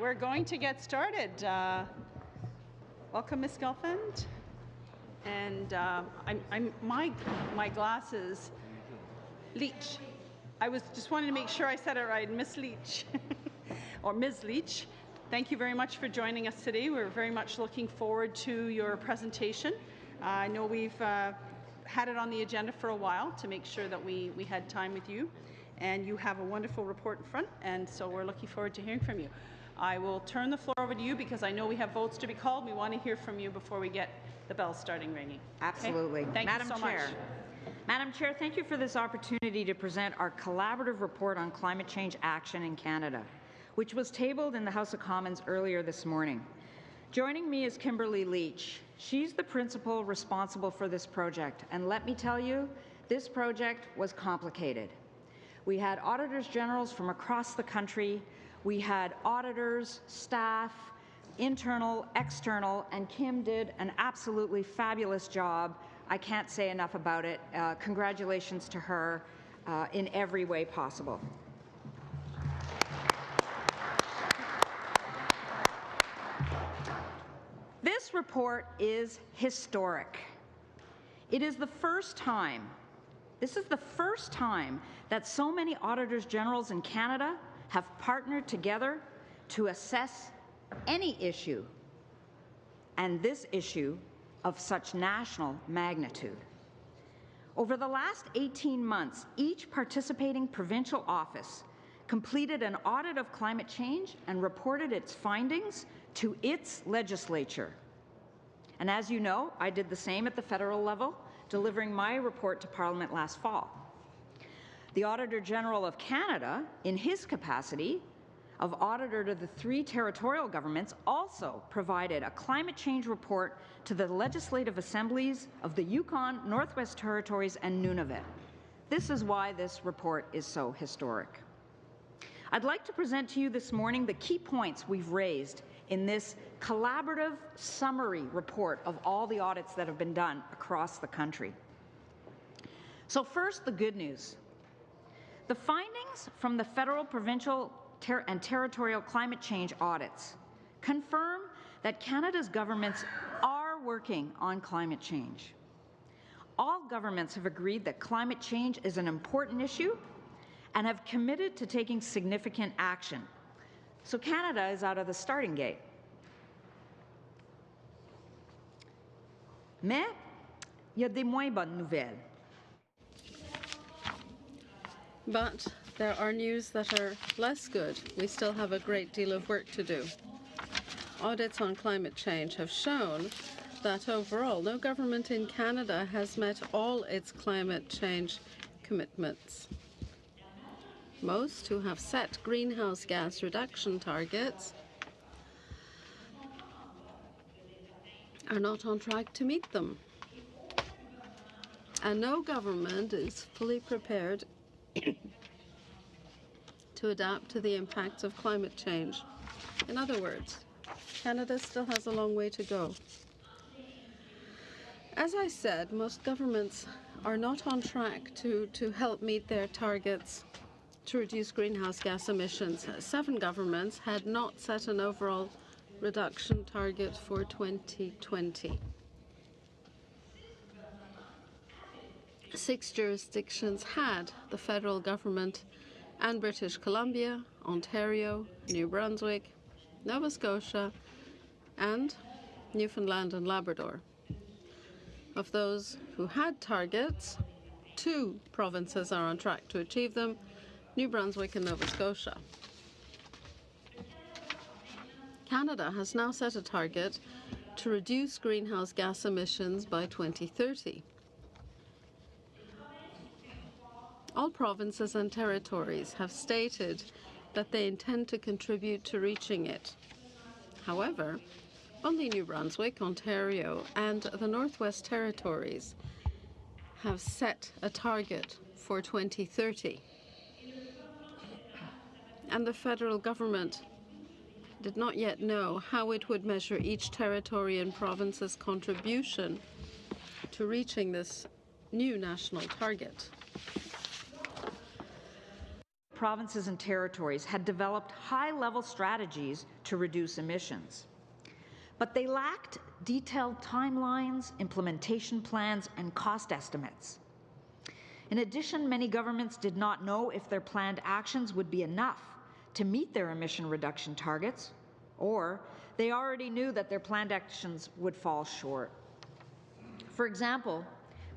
we're going to get started. Welcome, Ms. Gelfand. And my glasses, Leach. I was just wanting to make sure I said it right, Miss Leach, or Ms. Leach. Thank you very much for joining us today. We're very much looking forward to your presentation. I know we've had it on the agenda for a while to make sure that we had time with you, and you have a wonderful report in front, and so we're looking forward to hearing from you. I will turn the floor over to you because I know we have votes to be called. We want to hear from you before we get the bells starting ringing. Absolutely. Okay? Thank you so much. Madam Chair, thank you for this opportunity to present our collaborative report on climate change action in Canada, which was tabled in the House of Commons earlier this morning. Joining me is Kimberly Leach. She's the principal responsible for this project, and let me tell you, this project was complicated. We had auditors generals from across the country. We had auditors, staff, internal, external, and Kim did an absolutely fabulous job. I can't say enough about it. Congratulations to her in every way possible. This report is historic. It is the first time, this is the first time that so many auditors generals in Canada have partnered together to assess any issue, and this issue of such national magnitude. Over the last 18 months, each participating provincial office completed an audit of climate change and reported its findings to its legislature. And as you know, I did the same at the federal level, delivering my report to Parliament last fall. The Auditor General of Canada, in his capacity of auditor to the 3 territorial governments, also provided a climate change report to the legislative assemblies of the Yukon, Northwest Territories, and Nunavut. This is why this report is so historic. I'd like to present to you this morning the key points we've raised in this collaborative summary report of all the audits that have been done across the country. So first, the good news. The findings from the federal, provincial, and territorial climate change audits confirm that Canada's governments are working on climate change. All governments have agreed that climate change is an important issue and have committed to taking significant action. So Canada is out of the starting gate. Mais il y a des moins bonnes nouvelles. But there are news that are less good. We still have a great deal of work to do. Audits on climate change have shown that overall, no government in Canada has met all its climate change commitments. Most who have set greenhouse gas reduction targets are not on track to meet them. And no government is fully prepared to adapt to the impacts of climate change. In other words, Canada still has a long way to go. As I said, most governments are not on track to help meet their targets to reduce greenhouse gas emissions. 7 governments had not set an overall reduction target for 2020. 6 jurisdictions had: the federal government and British Columbia, Ontario, New Brunswick, Nova Scotia, and Newfoundland and Labrador. Of those who had targets, 2 provinces are on track to achieve them: New Brunswick and Nova Scotia. Canada has now set a target to reduce greenhouse gas emissions by 2030. All provinces and territories have stated that they intend to contribute to reaching it. However, only New Brunswick, Ontario, and the Northwest Territories have set a target for 2030. And the federal government did not yet know how it would measure each territory and province's contribution to reaching this new national target. provinces and territories had developed high-level strategies to reduce emissions, but they lacked detailed timelines, implementation plans, and cost estimates. In addition, many governments did not know if their planned actions would be enough to meet their emission reduction targets, or they already knew that their planned actions would fall short. For example,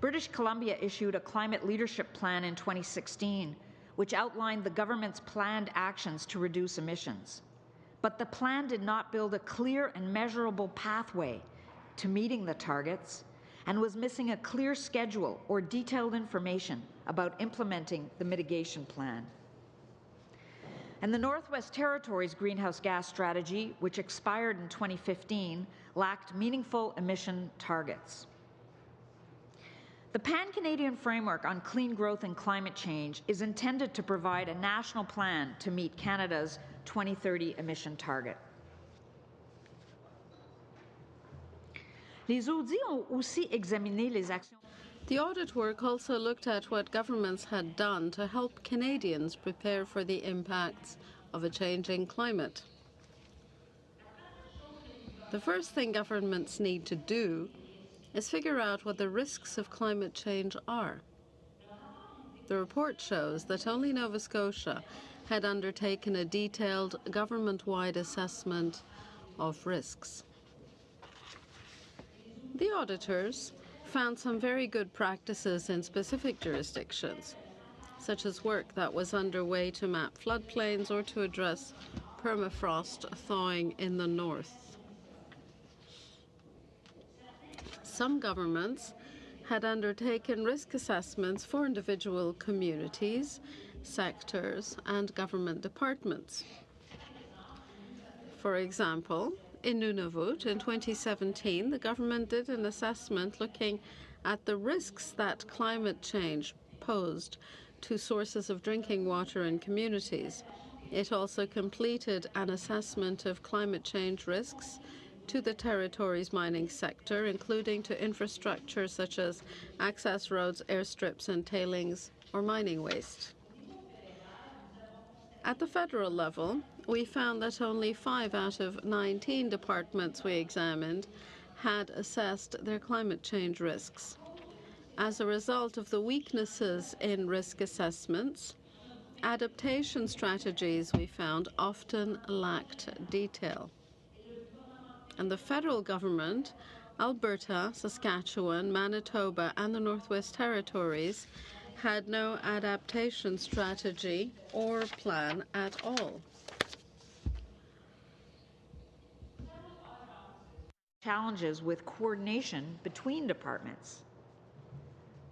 British Columbia issued a climate leadership plan in 2016, which outlined the government's planned actions to reduce emissions. But the plan did not build a clear and measurable pathway to meeting the targets, and was missing a clear schedule or detailed information about implementing the mitigation plan. And the Northwest Territories greenhouse gas strategy, which expired in 2015, lacked meaningful emission targets. The Pan-Canadian Framework on Clean Growth and Climate Change is intended to provide a national plan to meet Canada's 2030 emission target. Les audits ont aussi examiné les actions. The audit work also looked at what governments had done to help Canadians prepare for the impacts of a changing climate. The first thing governments need to do is figure out what the risks of climate change are. The report shows that only Nova Scotia had undertaken a detailed government-wide assessment of risks. The auditors found some very good practices in specific jurisdictions, such as work that was underway to map floodplains or to address permafrost thawing in the north. Some governments had undertaken risk assessments for individual communities, sectors, and government departments. For example, in Nunavut, in 2017, the government did an assessment looking at the risks that climate change posed to sources of drinking water in communities. It also completed an assessment of climate change risks to the territory's mining sector, including to infrastructure such as access roads, airstrips, and tailings or mining waste. At the federal level, we found that only 5 out of 19 departments we examined had assessed their climate change risks. As a result of the weaknesses in risk assessments, adaptation strategies, we found, often lacked detail. And the federal government, Alberta, Saskatchewan, Manitoba, and the Northwest Territories had no adaptation strategy or plan at all. Challenges with coordination between departments.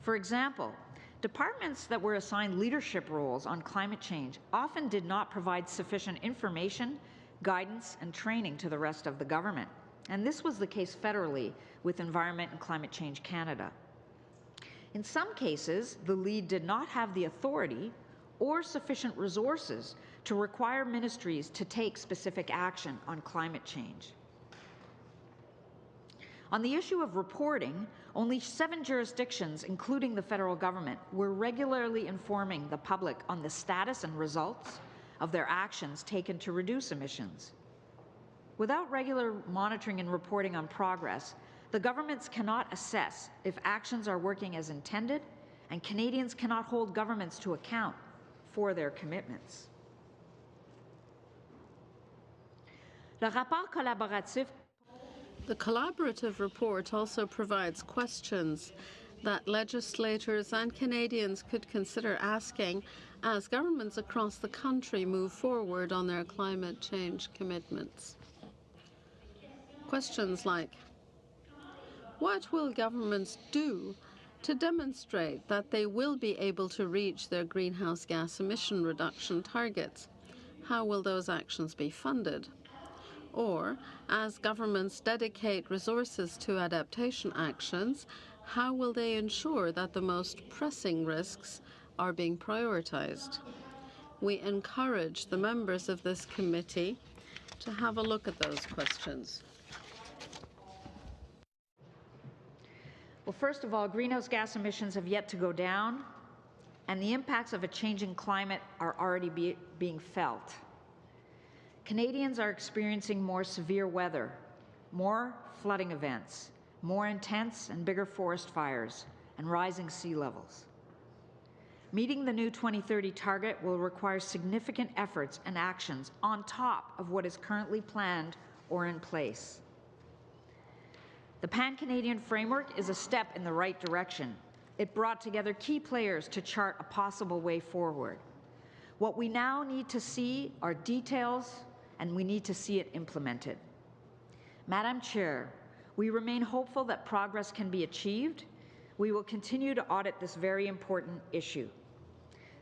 For example, departments that were assigned leadership roles on climate change often did not provide sufficient information, guidance, and training to the rest of the government. And this was the case federally with Environment and Climate Change Canada. In some cases, the lead did not have the authority or sufficient resources to require ministries to take specific action on climate change. On the issue of reporting, only 7 jurisdictions, including the federal government, were regularly informing the public on the status and results of their actions taken to reduce emissions. Without regular monitoring and reporting on progress, the governments cannot assess if actions are working as intended, and Canadians cannot hold governments to account for their commitments. Le rapport collaboratif. The collaborative report also provides questions that legislators and Canadians could consider asking as governments across the country move forward on their climate change commitments. Questions like, what will governments do to demonstrate that they will be able to reach their greenhouse gas emission reduction targets? How will those actions be funded? Or, as governments dedicate resources to adaptation actions, how will they ensure that the most pressing risks are being prioritized? We encourage the members of this committee to have a look at those questions. Well, first of all, greenhouse gas emissions have yet to go down, and the impacts of a changing climate are already being felt. Canadians are experiencing more severe weather, more flooding events, more intense and bigger forest fires, and rising sea levels. Meeting the new 2030 target will require significant efforts and actions on top of what is currently planned or in place. The Pan-Canadian Framework is a step in the right direction. It brought together key players to chart a possible way forward. What we now need to see are details, and we need to see it implemented. Madam Chair, we remain hopeful that progress can be achieved. We will continue to audit this very important issue.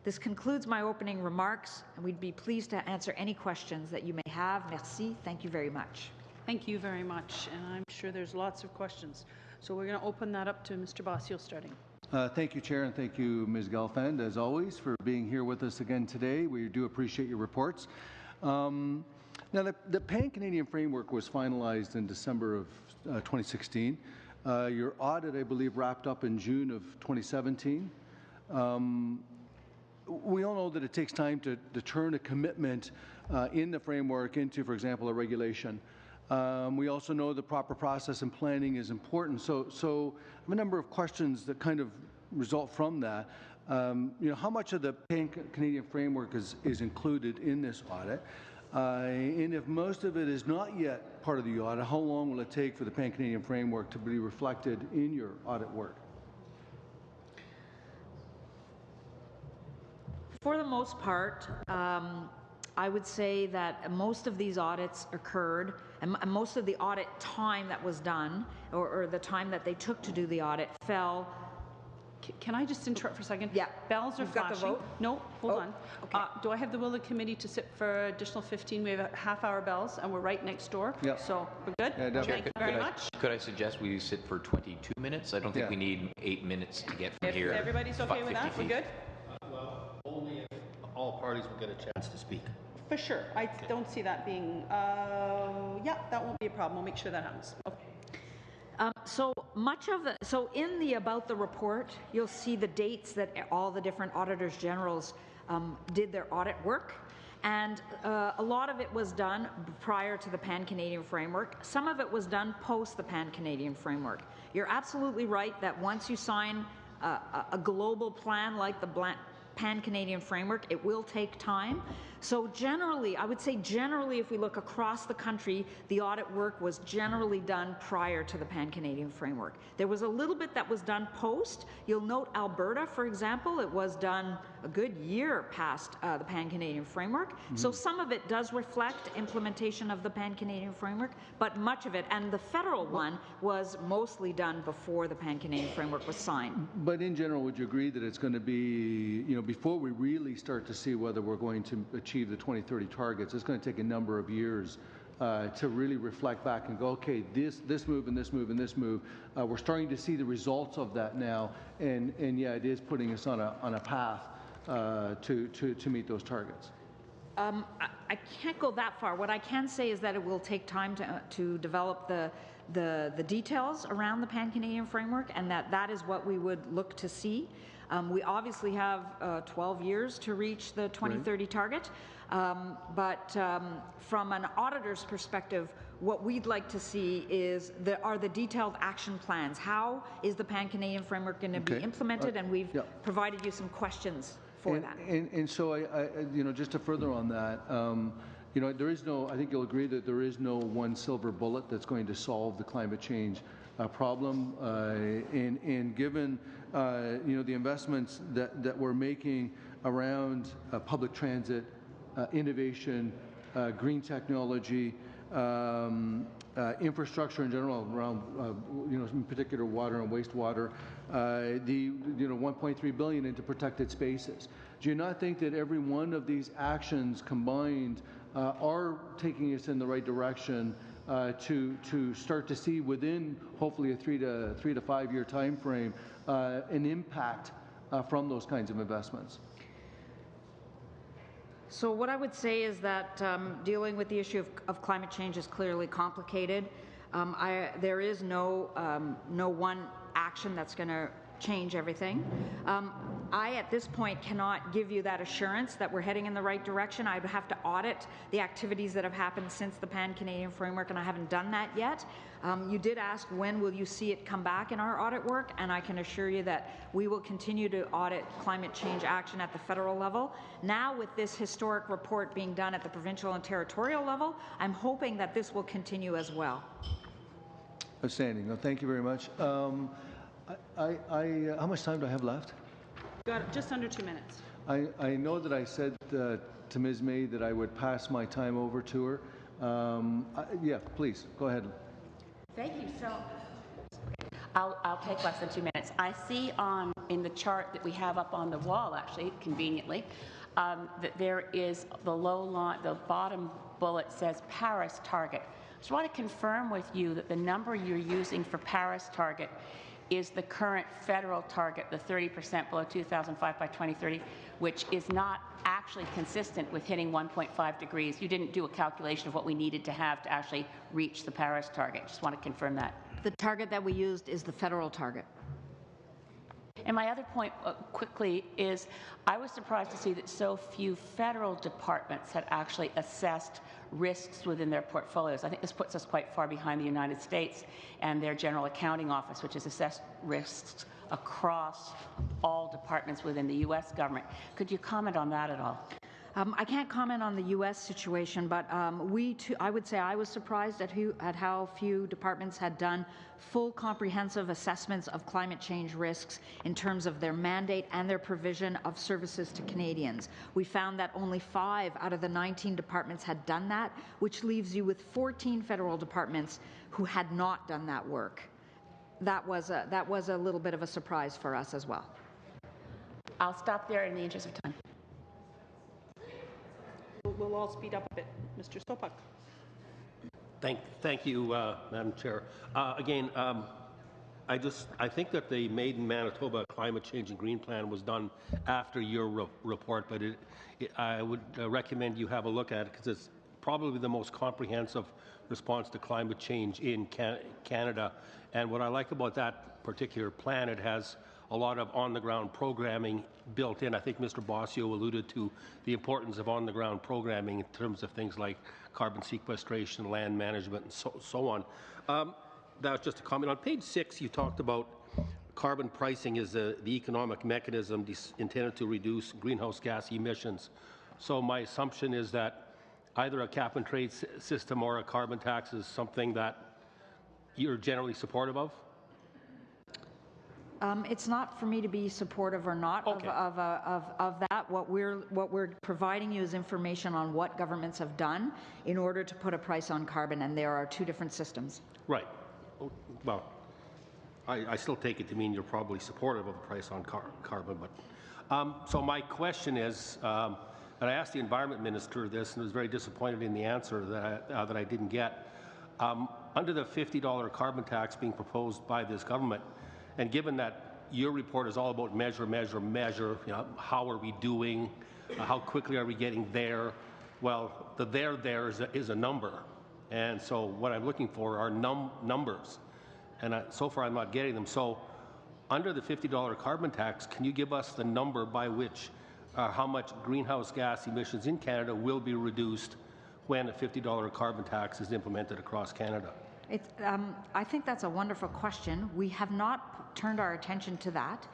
This concludes my opening remarks, and we'd be pleased to answer any questions that you may have. Merci. Thank you very much. Thank you very much, and I'm sure there's lots of questions. So we're going to open that up to Mr. Bossiou starting. Thank you, Chair, and thank you, Ms. Gelfand, as always, for being here with us again today. We do appreciate your reports. Now, the Pan-Canadian Framework was finalized in December of 2016. Your audit, I believe, wrapped up in June of 2017. We all know that it takes time to turn a commitment in the framework into, for example, a regulation. We also know the proper process and planning is important. So I have a number of questions that kind of result from that. How much of the Pan-Canadian Framework is included in this audit? And if most of it is not yet part of the audit, how long will it take for the Pan-Canadian Framework to be reflected in your audit work? For the most part, I would say that most of these audits occurred, and most of the audit time that was done, or the time that they took to do the audit, fell. Can I just interrupt for a second? Yeah. Bells are You've got the flashing. vote? No, hold on. Okay. Do I have the will of the committee to sit for additional 15? We have a half-hour bells, and we're right next door. Yeah. So we're good? Yeah, definitely. Thank you very much. Could I suggest we sit for 22 minutes? I don't think we need 8 minutes to get from If here. everybody's okay with that, we're good? Only if all parties will get a chance to speak. For sure. I don't see that being, yeah, that won't be a problem. We'll make sure that happens. Okay. So in the About the Report, you'll see the dates that all the different Auditors Generals did their audit work. And a lot of it was done prior to the Pan-Canadian Framework. Some of it was done post the Pan-Canadian Framework. You're absolutely right that once you sign a global plan like the Pan-Canadian Framework, it will take time. So generally, I would say generally, if we look across the country, the audit work was generally done prior to the Pan-Canadian Framework. There was a little bit that was done post. You'll note Alberta, for example, it was done a good year past the Pan-Canadian Framework. Mm-hmm. So some of it does reflect implementation of the Pan-Canadian Framework, but much of it, and the federal one, was mostly done before the Pan-Canadian Framework was signed. But in general, would you agree that it's going to be, before we really start to see whether we're going to achieve the 2030 targets, it's going to take a number of years to really reflect back and go, okay, this move and this move and this move, we're starting to see the results of that now, and yeah, it is putting us on a path to meet those targets. I can't go that far. What I can say is that it will take time to develop the details around the Pan-Canadian Framework, and that is what we would look to see. We obviously have 12 years to reach the 2030 target, but from an auditor's perspective, what we'd like to see are the detailed action plans. How is the Pan-Canadian Framework going to be implemented? And we've provided you some questions for that. And so, I just to further on that, there is no, I think you'll agree that there is no one silver bullet that's going to solve the climate change problem. And given, the investments that we're making around public transit, innovation, green technology, infrastructure in general around, in particular water and wastewater, the 1.3 billion into protected spaces. Do you not think that every one of these actions combined are taking us in the right direction to start to see within hopefully a 3 to 5 year time frame an impact from those kinds of investments? So what I would say is that dealing with the issue of climate change is clearly complicated. There is no one action that's going to change everything. I, at this point, cannot give you that assurance that we're heading in the right direction. I'd have to audit the activities that have happened since the Pan-Canadian Framework, and I haven't done that yet. You did ask when will you see it come back in our audit work, and I can assure you that we will continue to audit climate change action at the federal level. Now, with this historic report being done at the provincial and territorial level, I'm hoping that this will continue as well. Outstanding. No, thank you very much. How much time do I have left? Got just under 2 minutes. I know that I said to Ms. May that I would pass my time over to her. Yeah, please, go ahead. Thank you. So I'll take less than 2 minutes. I see in the chart that we have up on the wall, actually, conveniently, that there is the low line, the bottom bullet says Paris target. I just want to confirm with you that the number you're using for Paris target is the current federal target, the 30% below 2005 by 2030, which is not actually consistent with hitting 1.5 degrees. You didn't do a calculation of what we needed to have to actually reach the Paris target. Just want to confirm that. The target that we used is the federal target. And my other point, quickly, is I was surprised to see that so few federal departments had actually assessed risks within their portfolios. I think this puts us quite far behind the United States and their General Accounting Office, which has assessed risks across all departments within the U.S. government. Could you comment on that at all? I can't comment on the U.S. situation, but I would say I was surprised at how few departments had done full comprehensive assessments of climate change risks in terms of their mandate and their provision of services to Canadians. We found that only 5 out of the 19 departments had done that, which leaves you with 14 federal departments who had not done that work. That was a little bit of a surprise for us as well. I'll stop there in the interest of time. We'll all speed up a bit. Mr. Stupak. Thank you, Madam Chair. Again, I think that the Made in Manitoba Climate Change and Green Plan was done after your report, but I would recommend you have a look at it because it's probably the most comprehensive response to climate change in Canada. And what I like about that particular plan, it has a lot of on-the-ground programming built in. I think Mr. Bossio alluded to the importance of on-the-ground programming in terms of things like carbon sequestration, land management, and so on. That was just a comment. On page 6, you talked about carbon pricing as the economic mechanism intended to reduce greenhouse gas emissions. So my assumption is that either a cap-and-trade system or a carbon tax is something that you're generally supportive of? It's not for me to be supportive or not of that. What we're providing you is information on what governments have done in order to put a price on carbon, and there are 2 different systems. Right. Well, I still take it to mean you're probably supportive of a price on carbon. But so my question is, and I asked the Environment Minister this, and was very disappointed in the answer that I didn't get. Under the $50 carbon tax being proposed by this government, and given that your report is all about measure, how are we doing, how quickly are we getting there? Well, the there is a number. And so what I'm looking for are numbers. And so far I'm not getting them. So under the $50 carbon tax, can you give us the number by which how much greenhouse gas emissions in Canada will be reduced when a $50 carbon tax is implemented across Canada? I think that's a wonderful question. We have not turned our attention to that.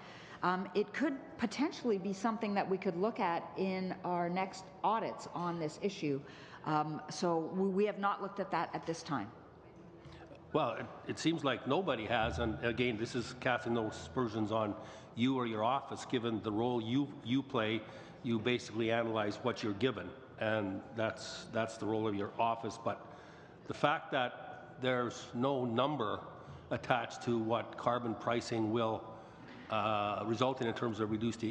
It could potentially be something that we could look at in our next audits on this issue. So we have not looked at that at this time. Well, it seems like nobody has, and again, this is casting no aspersions on you or your office. Given the role you play, you basically analyze what you're given, and that's the role of your office. But the fact that there's no number attached to what carbon pricing will result in terms of reduced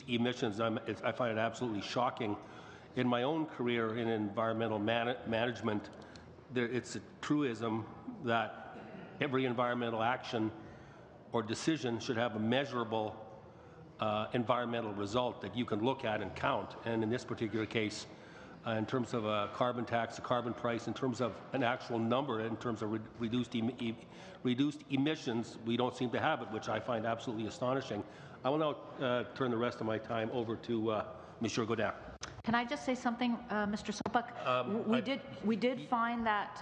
emissions, I find it absolutely shocking. In my own career in environmental management, it's a truism that every environmental action or decision should have a measurable environmental result that you can look at and count. And in this particular case, in terms of a carbon tax, a carbon price, in terms of an actual number, in terms of reduced emissions, we don't seem to have it, which I find absolutely astonishing. I will now turn the rest of my time over to Monsieur Gaudin. Can I just say something, Mr. Sopak? We did find that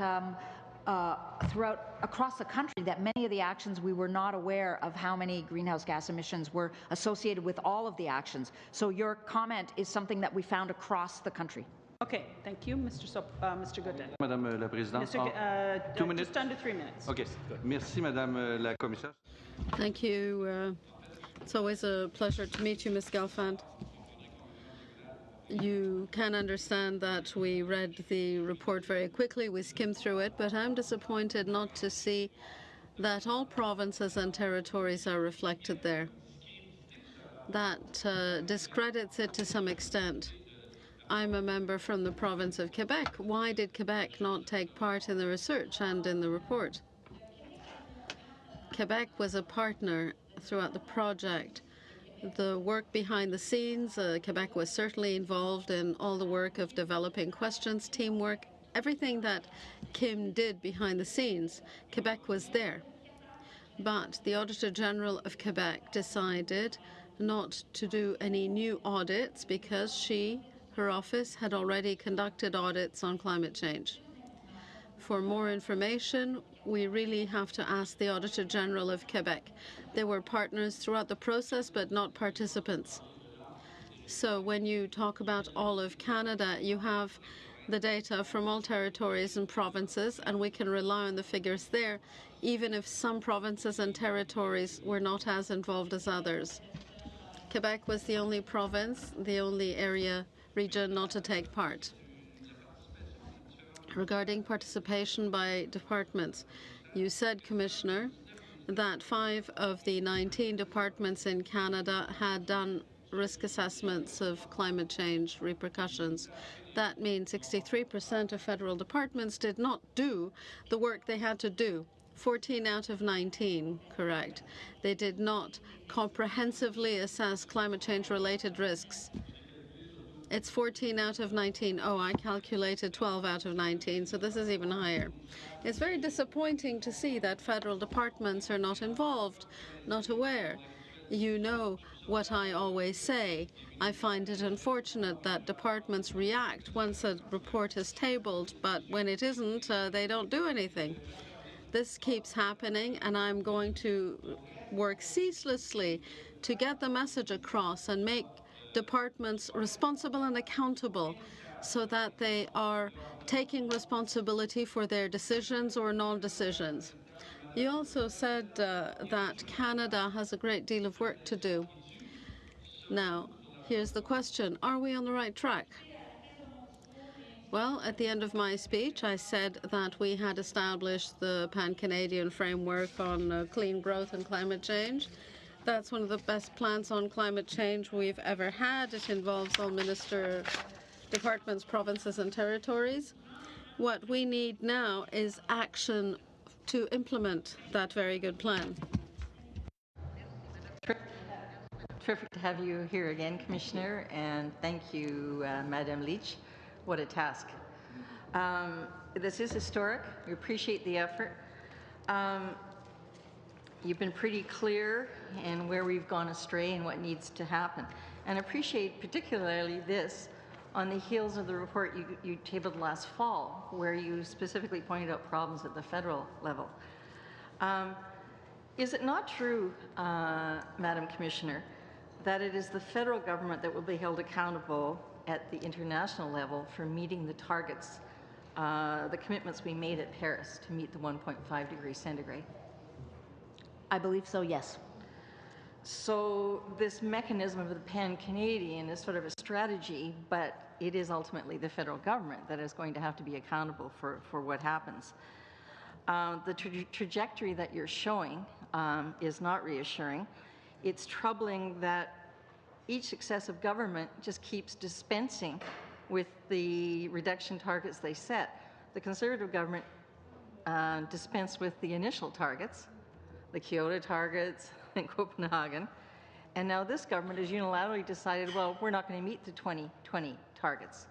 across the country that many of the actions we were not aware of how many greenhouse gas emissions were associated with all of the actions. So your comment is something that we found across the country. Okay, thank you, Mr. Gaudin. Madame la Présidente. 2 minutes. Just under 3 minutes. Okay. Merci, Madame la Commissaire. Thank you. It's always a pleasure to meet you, Ms. Gelfand. You can understand that we read the report very quickly. We skimmed through it, but I'm disappointed not to see that all provinces and territories are reflected there. That discredits it to some extent. I'm a member from the province of Quebec. Why did Quebec not take part in the research and in the report? Quebec was a partner throughout the project. The work behind the scenes, Quebec was certainly involved in all the work of developing questions, teamwork, everything that Kim did behind the scenes. Quebec was there. But the Auditor General of Quebec decided not to do any new audits because her office had already conducted audits on climate change. For more information, we really have to ask the Auditor General of Quebec. They were partners throughout the process, but not participants. So when you talk about all of Canada, you have the data from all territories and provinces, and we can rely on the figures there, even if some provinces and territories were not as involved as others. Quebec was the only province, the only region not to take part. Regarding participation by departments, you said, Commissioner, that 5 of the 19 departments in Canada had done risk assessments of climate change repercussions. That means 63% of federal departments did not do the work they had to do. 14 out of 19, correct. They did not comprehensively assess climate change-related risks. It's 14 out of 19. Oh, I calculated 12 out of 19, so this is even higher. It's very disappointing to see that federal departments are not involved, not aware. You know what I always say. I find it unfortunate that departments react once a report is tabled, but when it isn't, they don't do anything. This keeps happening, and I'm going to work ceaselessly to get the message across and make departments responsible and accountable so that they are taking responsibility for their decisions or non-decisions. You also said that Canada has a great deal of work to do. Now, here's the question. Are we on the right track? Well, at the end of my speech, I said that we had established the Pan-Canadian framework on clean growth and climate change. That's one of the best plans on climate change we've ever had. It involves all minister departments, provinces and territories. What we need now is action to implement that very good plan. Terrific to have you here again, Commissioner, and thank you, Madame Leach. What a task. This is historic. We appreciate the effort. You've been pretty clear in where we've gone astray and what needs to happen. And I appreciate particularly this on the heels of the report you tabled last fall, where you specifically pointed out problems at the federal level. Is it not true, Madam Commissioner, that it is the federal government that will be held accountable at the international level for meeting the targets, the commitments we made at Paris to meet the 1.5 degrees centigrade? I believe so, yes. So this mechanism of the Pan-Canadian is sort of a strategy, but it is ultimately the federal government that is going to have to be accountable for what happens. The trajectory that you're showing is not reassuring. It's troubling that each successive government just keeps dispensing with the reduction targets they set. The Conservative government dispensed with the initial targets, the Kyoto targets in Copenhagen, and now this government has unilaterally decided, well, we're not going to meet the 2020 targets.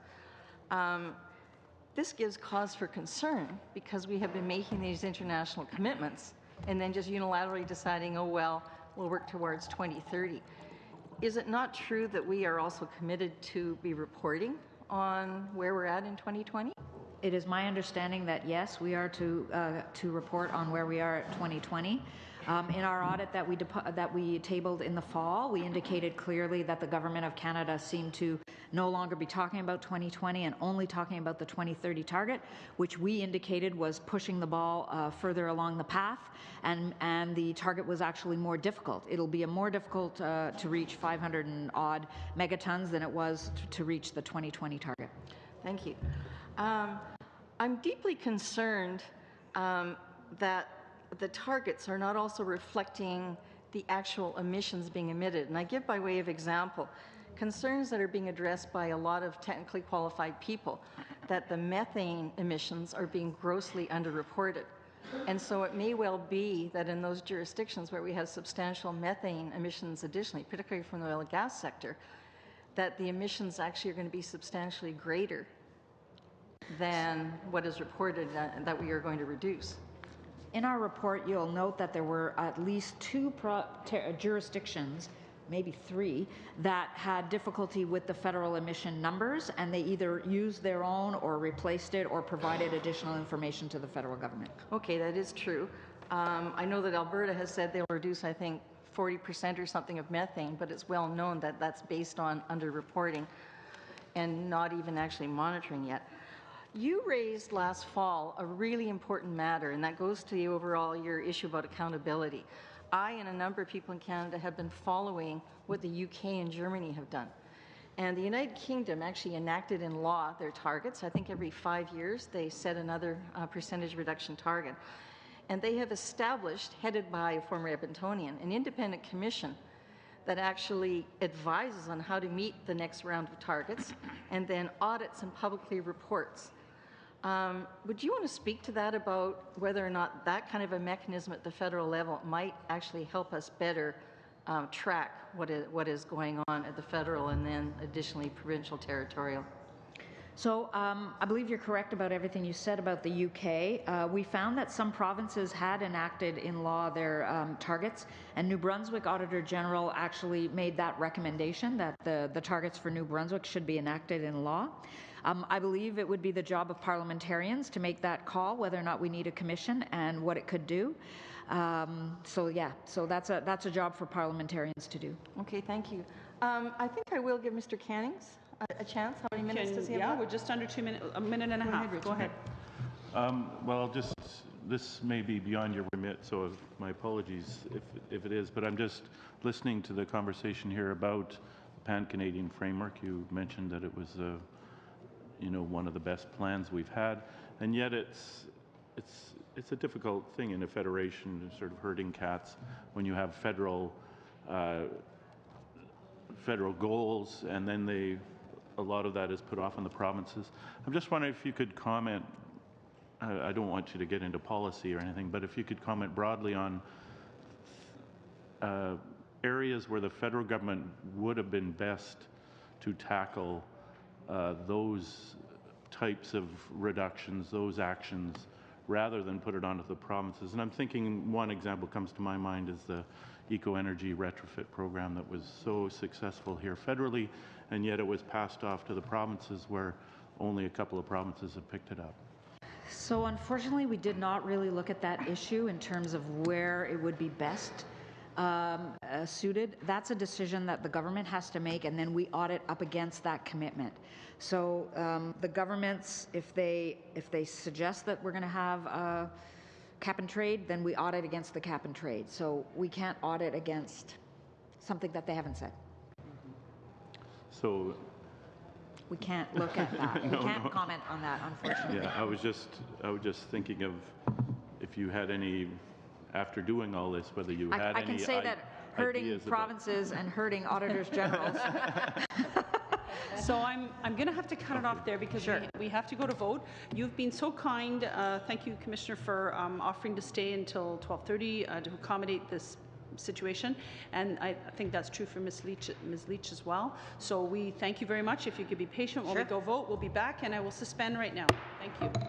This gives cause for concern because we have been making these international commitments and then just unilaterally deciding, oh, well, we'll work towards 2030. Is it not true that we are also committed to be reporting on where we're at in 2020? It is my understanding that yes, we are to report on where we are at 2020. In our audit that we tabled in the fall, we indicated clearly that the Government of Canada seemed to no longer be talking about 2020 and only talking about the 2030 target, which we indicated was pushing the ball further along the path, and the target was actually more difficult. It'll be more difficult to reach 500 and odd megatons than it was to reach the 2020 target. Thank you. I'm deeply concerned that the targets are not also reflecting the actual emissions being emitted. And I give by way of example concerns that are being addressed by a lot of technically qualified people that the methane emissions are being grossly underreported. And so it may well be that in those jurisdictions where we have substantial methane emissions additionally, particularly from the oil and gas sector, that the emissions actually are going to be substantially greater than what is reported that we are going to reduce. In our report, you'll note that there were at least two jurisdictions, maybe three, that had difficulty with the federal emission numbers, and they either used their own or replaced it or provided additional information to the federal government. Okay, that is true. I know that Alberta has said they'll reduce, I think, 40% or something of methane, but it's well known that that's based on underreporting and not even actually monitoring yet. You raised last fall a really important matter, and that goes to the overall your issue about accountability. I and a number of people in Canada have been following what the UK and Germany have done. And the United Kingdom actually enacted in law their targets. I think every 5 years they set another percentage reduction target. And they have established, headed by a former Edmontonian, an independent commission that actually advises on how to meet the next round of targets and then audits and publicly reports. Would you want to speak to that about whether or not that kind of a mechanism at the federal level might actually help us better track what is going on at the federal and then additionally provincial territorial? So I believe you're correct about everything you said about the UK. We found that some provinces had enacted in law their targets, and New Brunswick Auditor General actually made that recommendation that the targets for New Brunswick should be enacted in law. I believe it would be the job of parliamentarians to make that call, whether or not we need a commission and what it could do. So that's a job for parliamentarians to do. Okay, thank you. I think I will give Mr. Cannings a chance. How many minutes does he have? Yeah, we're just under 2 minutes, a minute and a half. Go ahead. Well, this may be beyond your remit, so my apologies if it is, but I'm just listening to the conversation here about the Pan-Canadian framework. You mentioned that it was one of the best plans we've had, and yet it's a difficult thing in a federation, sort of herding cats, when you have federal goals, and then a lot of that is put off on the provinces. I'm just wondering if you could comment. I don't want you to get into policy or anything, but if you could comment broadly on areas where the federal government would have been best to tackle those types of reductions, those actions, rather than put it onto the provinces. And I'm thinking one example comes to my mind is the eco-energy retrofit program that was so successful here federally, and yet it was passed off to the provinces where only a couple of provinces have picked it up. So unfortunately, we did not really look at that issue in terms of where it would be best suited. That's a decision that the government has to make, and then we audit up against that commitment. So the governments, if they suggest that we're going to have cap and trade, then we audit against the cap and trade. So we can't audit against something that they haven't said. So we can't look at that. We can't comment on that, unfortunately. Yeah, I was just thinking of if you had any, after doing all this, whether you had any. I can say that hurting provinces and hurting auditors generals. So I'm going to have to cut it off there because we have to go to vote. You've been so kind. Thank you, Commissioner, for offering to stay until 12:30 to accommodate this situation, and I think that's true for Ms. Leach as well. So we thank you very much. If you could be patient while we go vote, we'll be back, and I will suspend right now. Thank you.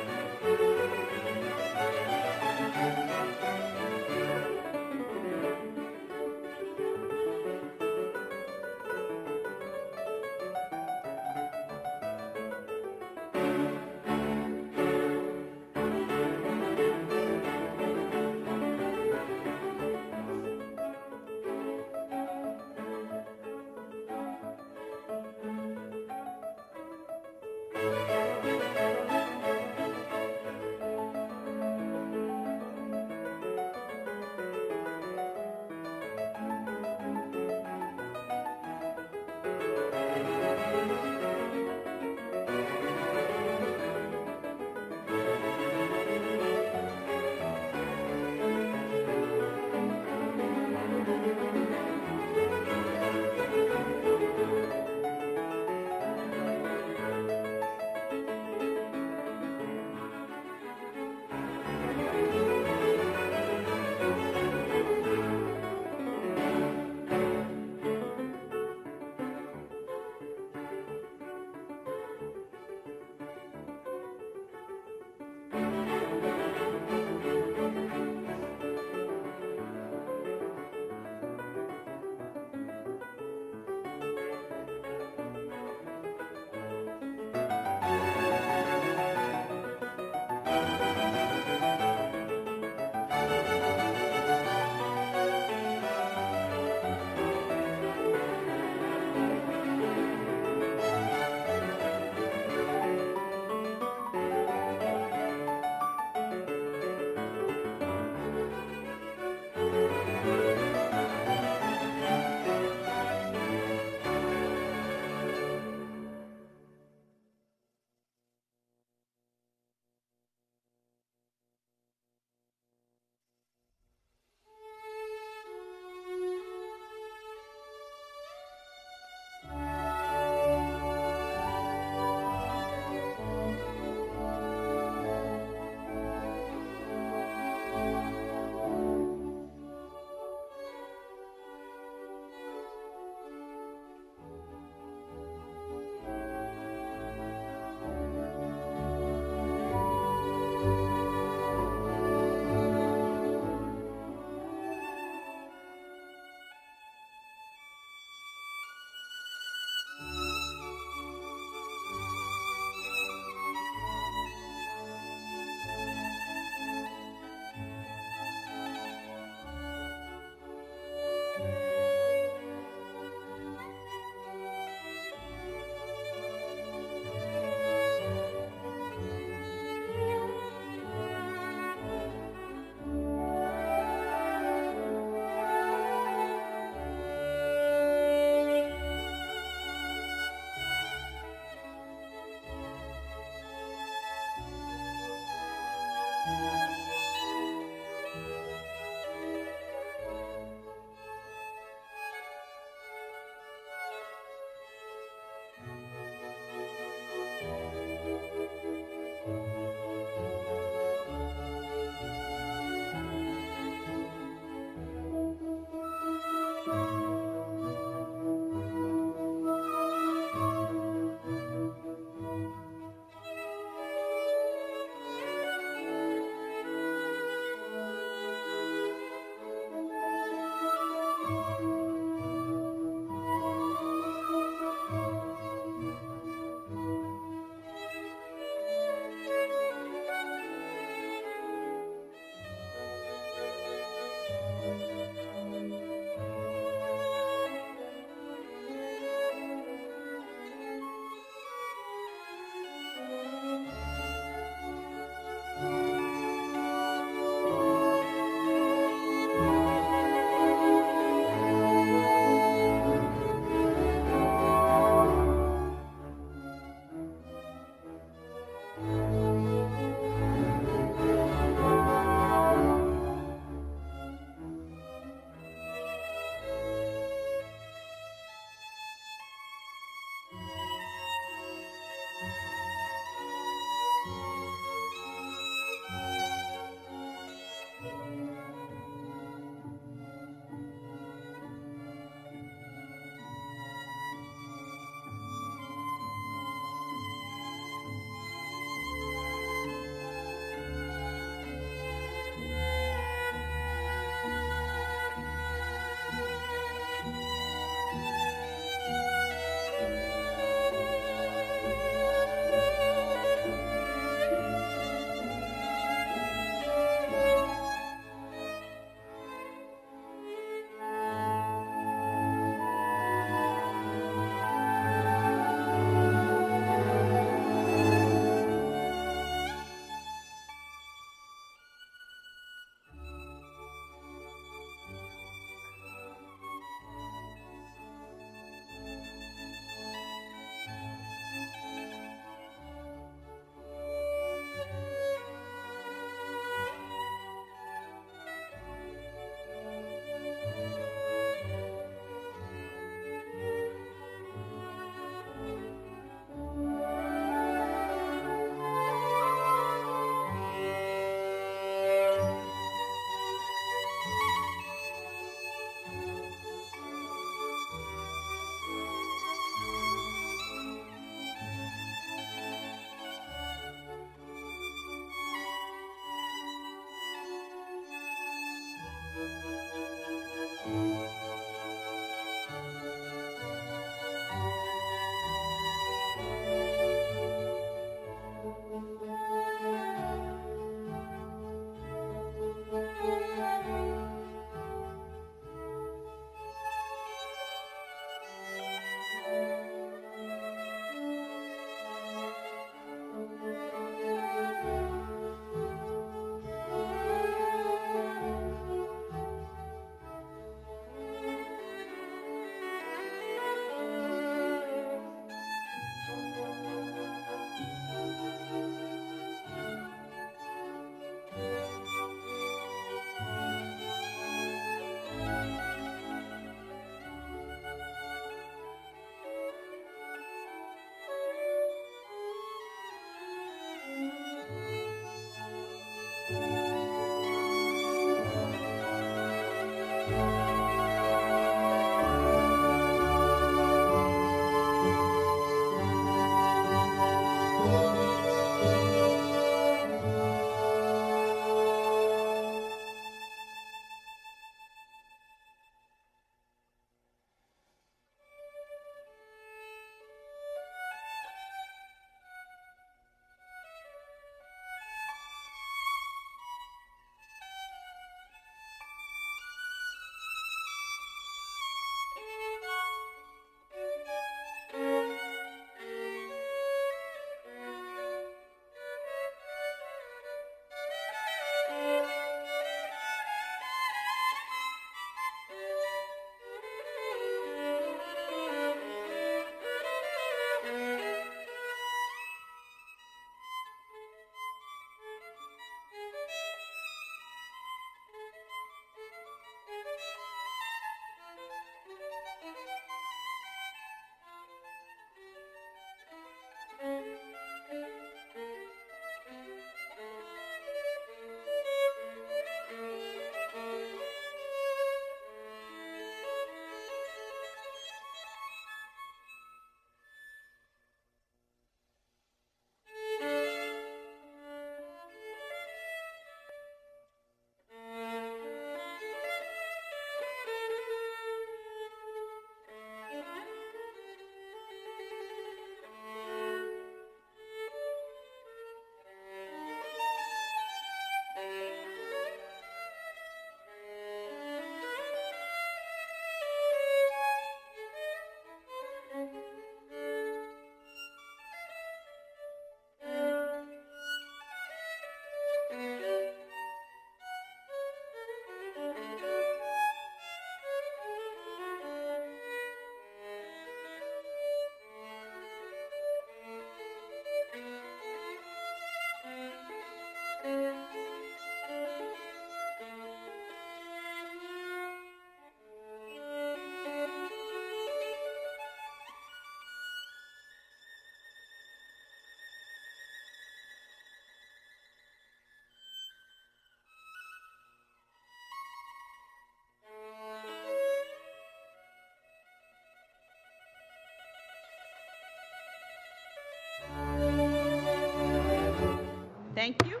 Thank you.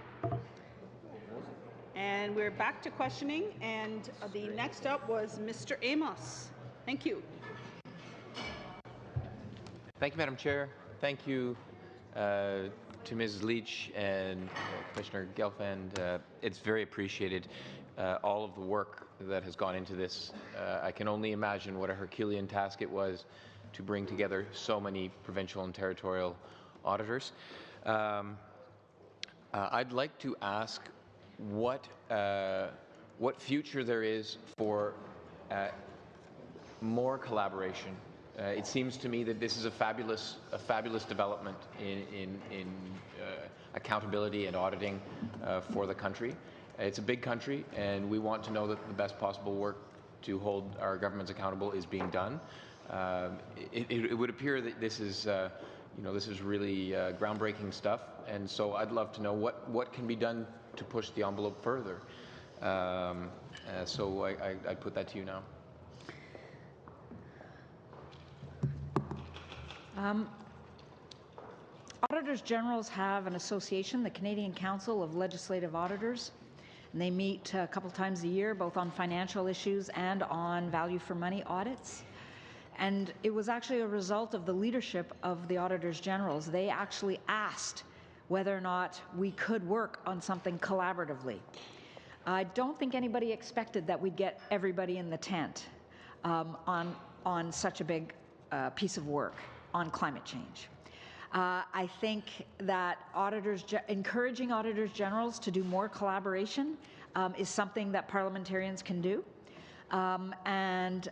And we're back to questioning, and the next up was Mr. Amos. Thank you. Thank you, Madam Chair. Thank you to Ms. Leach and Commissioner Gelfand. It's very appreciated, all of the work that has gone into this. I can only imagine what a Herculean task it was to bring together so many provincial and territorial auditors. I'd like to ask what future there is for more collaboration. It seems to me that this is a fabulous development in accountability and auditing for the country. It's a big country, and we want to know that the best possible work to hold our governments accountable is being done. It would appear that this is, this is really groundbreaking stuff, and so I'd love to know what can be done to push the envelope further. So I put that to you now. Auditors Generals have an association, the Canadian Council of Legislative Auditors, and they meet a couple times a year, both on financial issues and on value for money audits. And it was actually a result of the leadership of the Auditors Generals. They actually asked whether or not we could work on something collaboratively. I don't think anybody expected that we'd get everybody in the tent on such a big piece of work on climate change. I think that encouraging Auditors Generals to do more collaboration is something that parliamentarians can do. And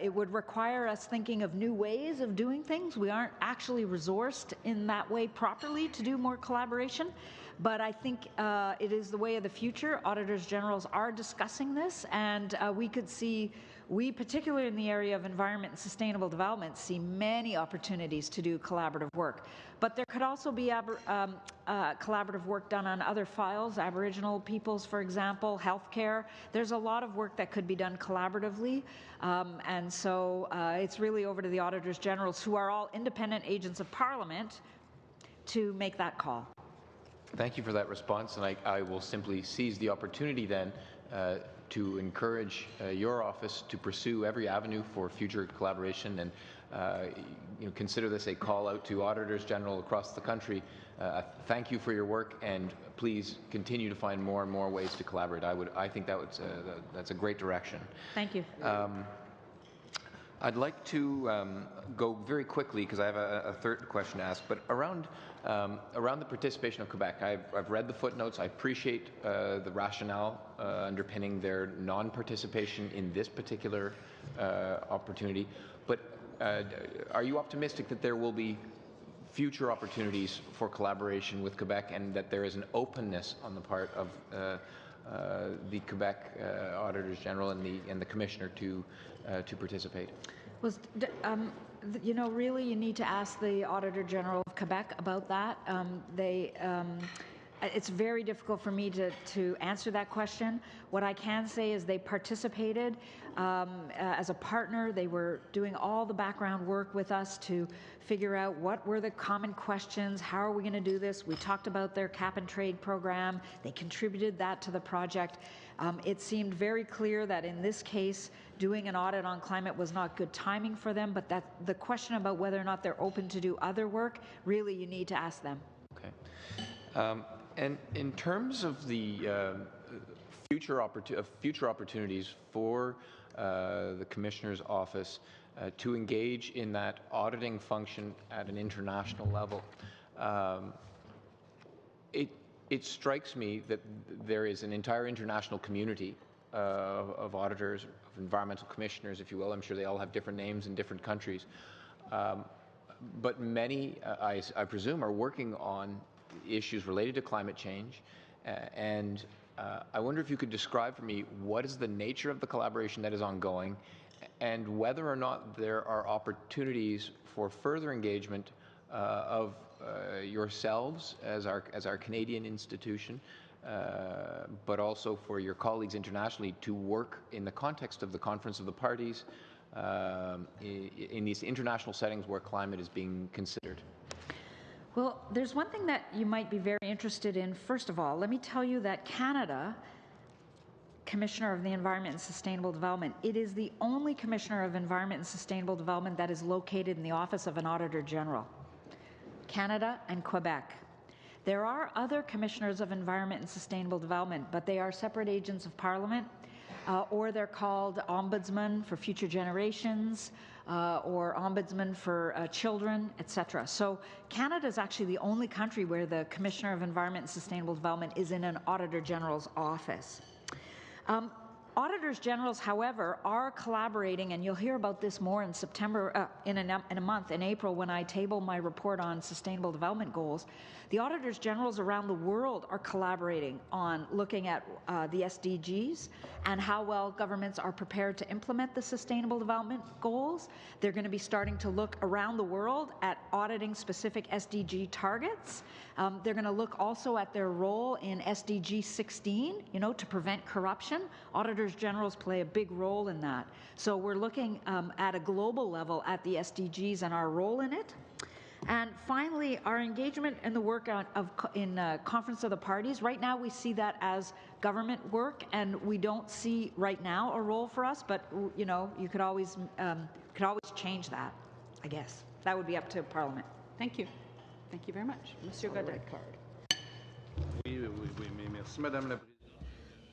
it would require us thinking of new ways of doing things. We aren't actually resourced in that way properly to do more collaboration, but I think it is the way of the future. Auditors Generals are discussing this, and we particularly in the area of environment and sustainable development, see many opportunities to do collaborative work. But there could also be collaborative work done on other files, Aboriginal peoples, for example, healthcare. There's a lot of work that could be done collaboratively, and so it's really over to the Auditors Generals, who are all independent agents of Parliament, to make that call. Thank you for that response, and I will simply seize the opportunity then to encourage your office to pursue every avenue for future collaboration, and consider this a call out to Auditors General across the country. Thank you for your work, and please continue to find more and more ways to collaborate. I think that's a great direction. Thank you. I'd like to go very quickly, because I have a third question to ask, but around the participation of Quebec. I've read the footnotes. I appreciate the rationale underpinning their non-participation in this particular opportunity, but are you optimistic that there will be future opportunities for collaboration with Quebec, and that there is an openness on the part of the Quebec Auditors General and the Commissioner to participate? Really, you need to ask the Auditor General of Quebec about that. It's very difficult for me to answer that question. What I can say is they participated as a partner. They were doing all the background work with us to figure out what were the common questions, how are we going to do this. We talked about their cap and trade program. They contributed that to the project. It seemed very clear that in this case, doing an audit on climate was not good timing for them, but that the question about whether or not they're open to do other work, really you need to ask them. Okay. And in terms of the future opportunities for the Commissioner's office to engage in that auditing function at an international level, it strikes me that there is an entire international community of auditors, of environmental commissioners, if you will. I'm sure they all have different names in different countries. But many, I presume, are working on issues related to climate change, and I wonder if you could describe for me what is the nature of the collaboration that is ongoing, and whether or not there are opportunities for further engagement of yourselves as our Canadian institution, but also for your colleagues internationally to work in the context of the Conference of the Parties in these international settings where climate is being considered. Well, there's one thing that you might be very interested in. First of all, let me tell you that Canada, Commissioner of the Environment and Sustainable Development, it is the only Commissioner of Environment and Sustainable Development that is located in the Office of an Auditor General. Canada and Quebec. There are other Commissioners of Environment and Sustainable Development, but they are separate agents of Parliament, or they're called Ombudsman for Future Generations, or Ombudsman for Children, etc. So Canada is actually the only country where the Commissioner of Environment and Sustainable Development is in an Auditor General's office. Auditors Generals, however, are collaborating, and you'll hear about this more in September, in a month, in April, when I table my report on Sustainable Development Goals. The Auditors Generals around the world are collaborating on looking at the SDGs and how well governments are prepared to implement the Sustainable Development Goals. They're going to be starting to look around the world at auditing specific SDG targets. They're going to look also at their role in SDG 16, to prevent corruption. Auditors Generals play a big role in that. So we're looking at a global level at the SDGs and our role in it. And finally, our engagement in the work in Conference of the Parties. Right now, we see that as government work, and we don't see right now a role for us. But you could always change that. I guess that would be up to Parliament. Thank you. Thank you very much, Monsieur Godin.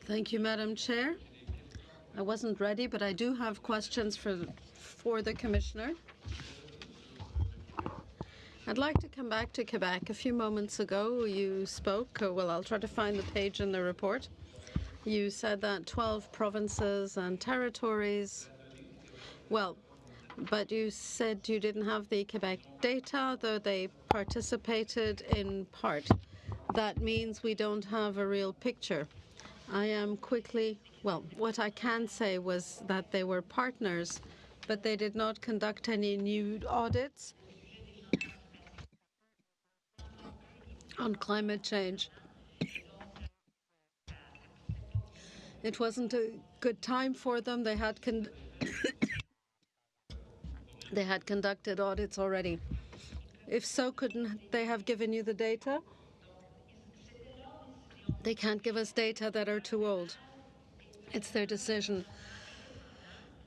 Thank you, Madam Chair. I wasn't ready, but I do have questions for the Commissioner. I'd like to come back to Quebec. A few moments ago, you spoke, well, I'll try to find the page in the report. You said that 12 provinces and territories, well, but you said you didn't have the Quebec data, though they participated in part. That means we don't have a real picture. I am quickly, well, what I can say was that they were partners, but they did not conduct any new audits on climate change. It wasn't a good time for them. They had they had conducted audits already. If so, couldn't they have given you the data? They can't give us data that are too old. It's their decision.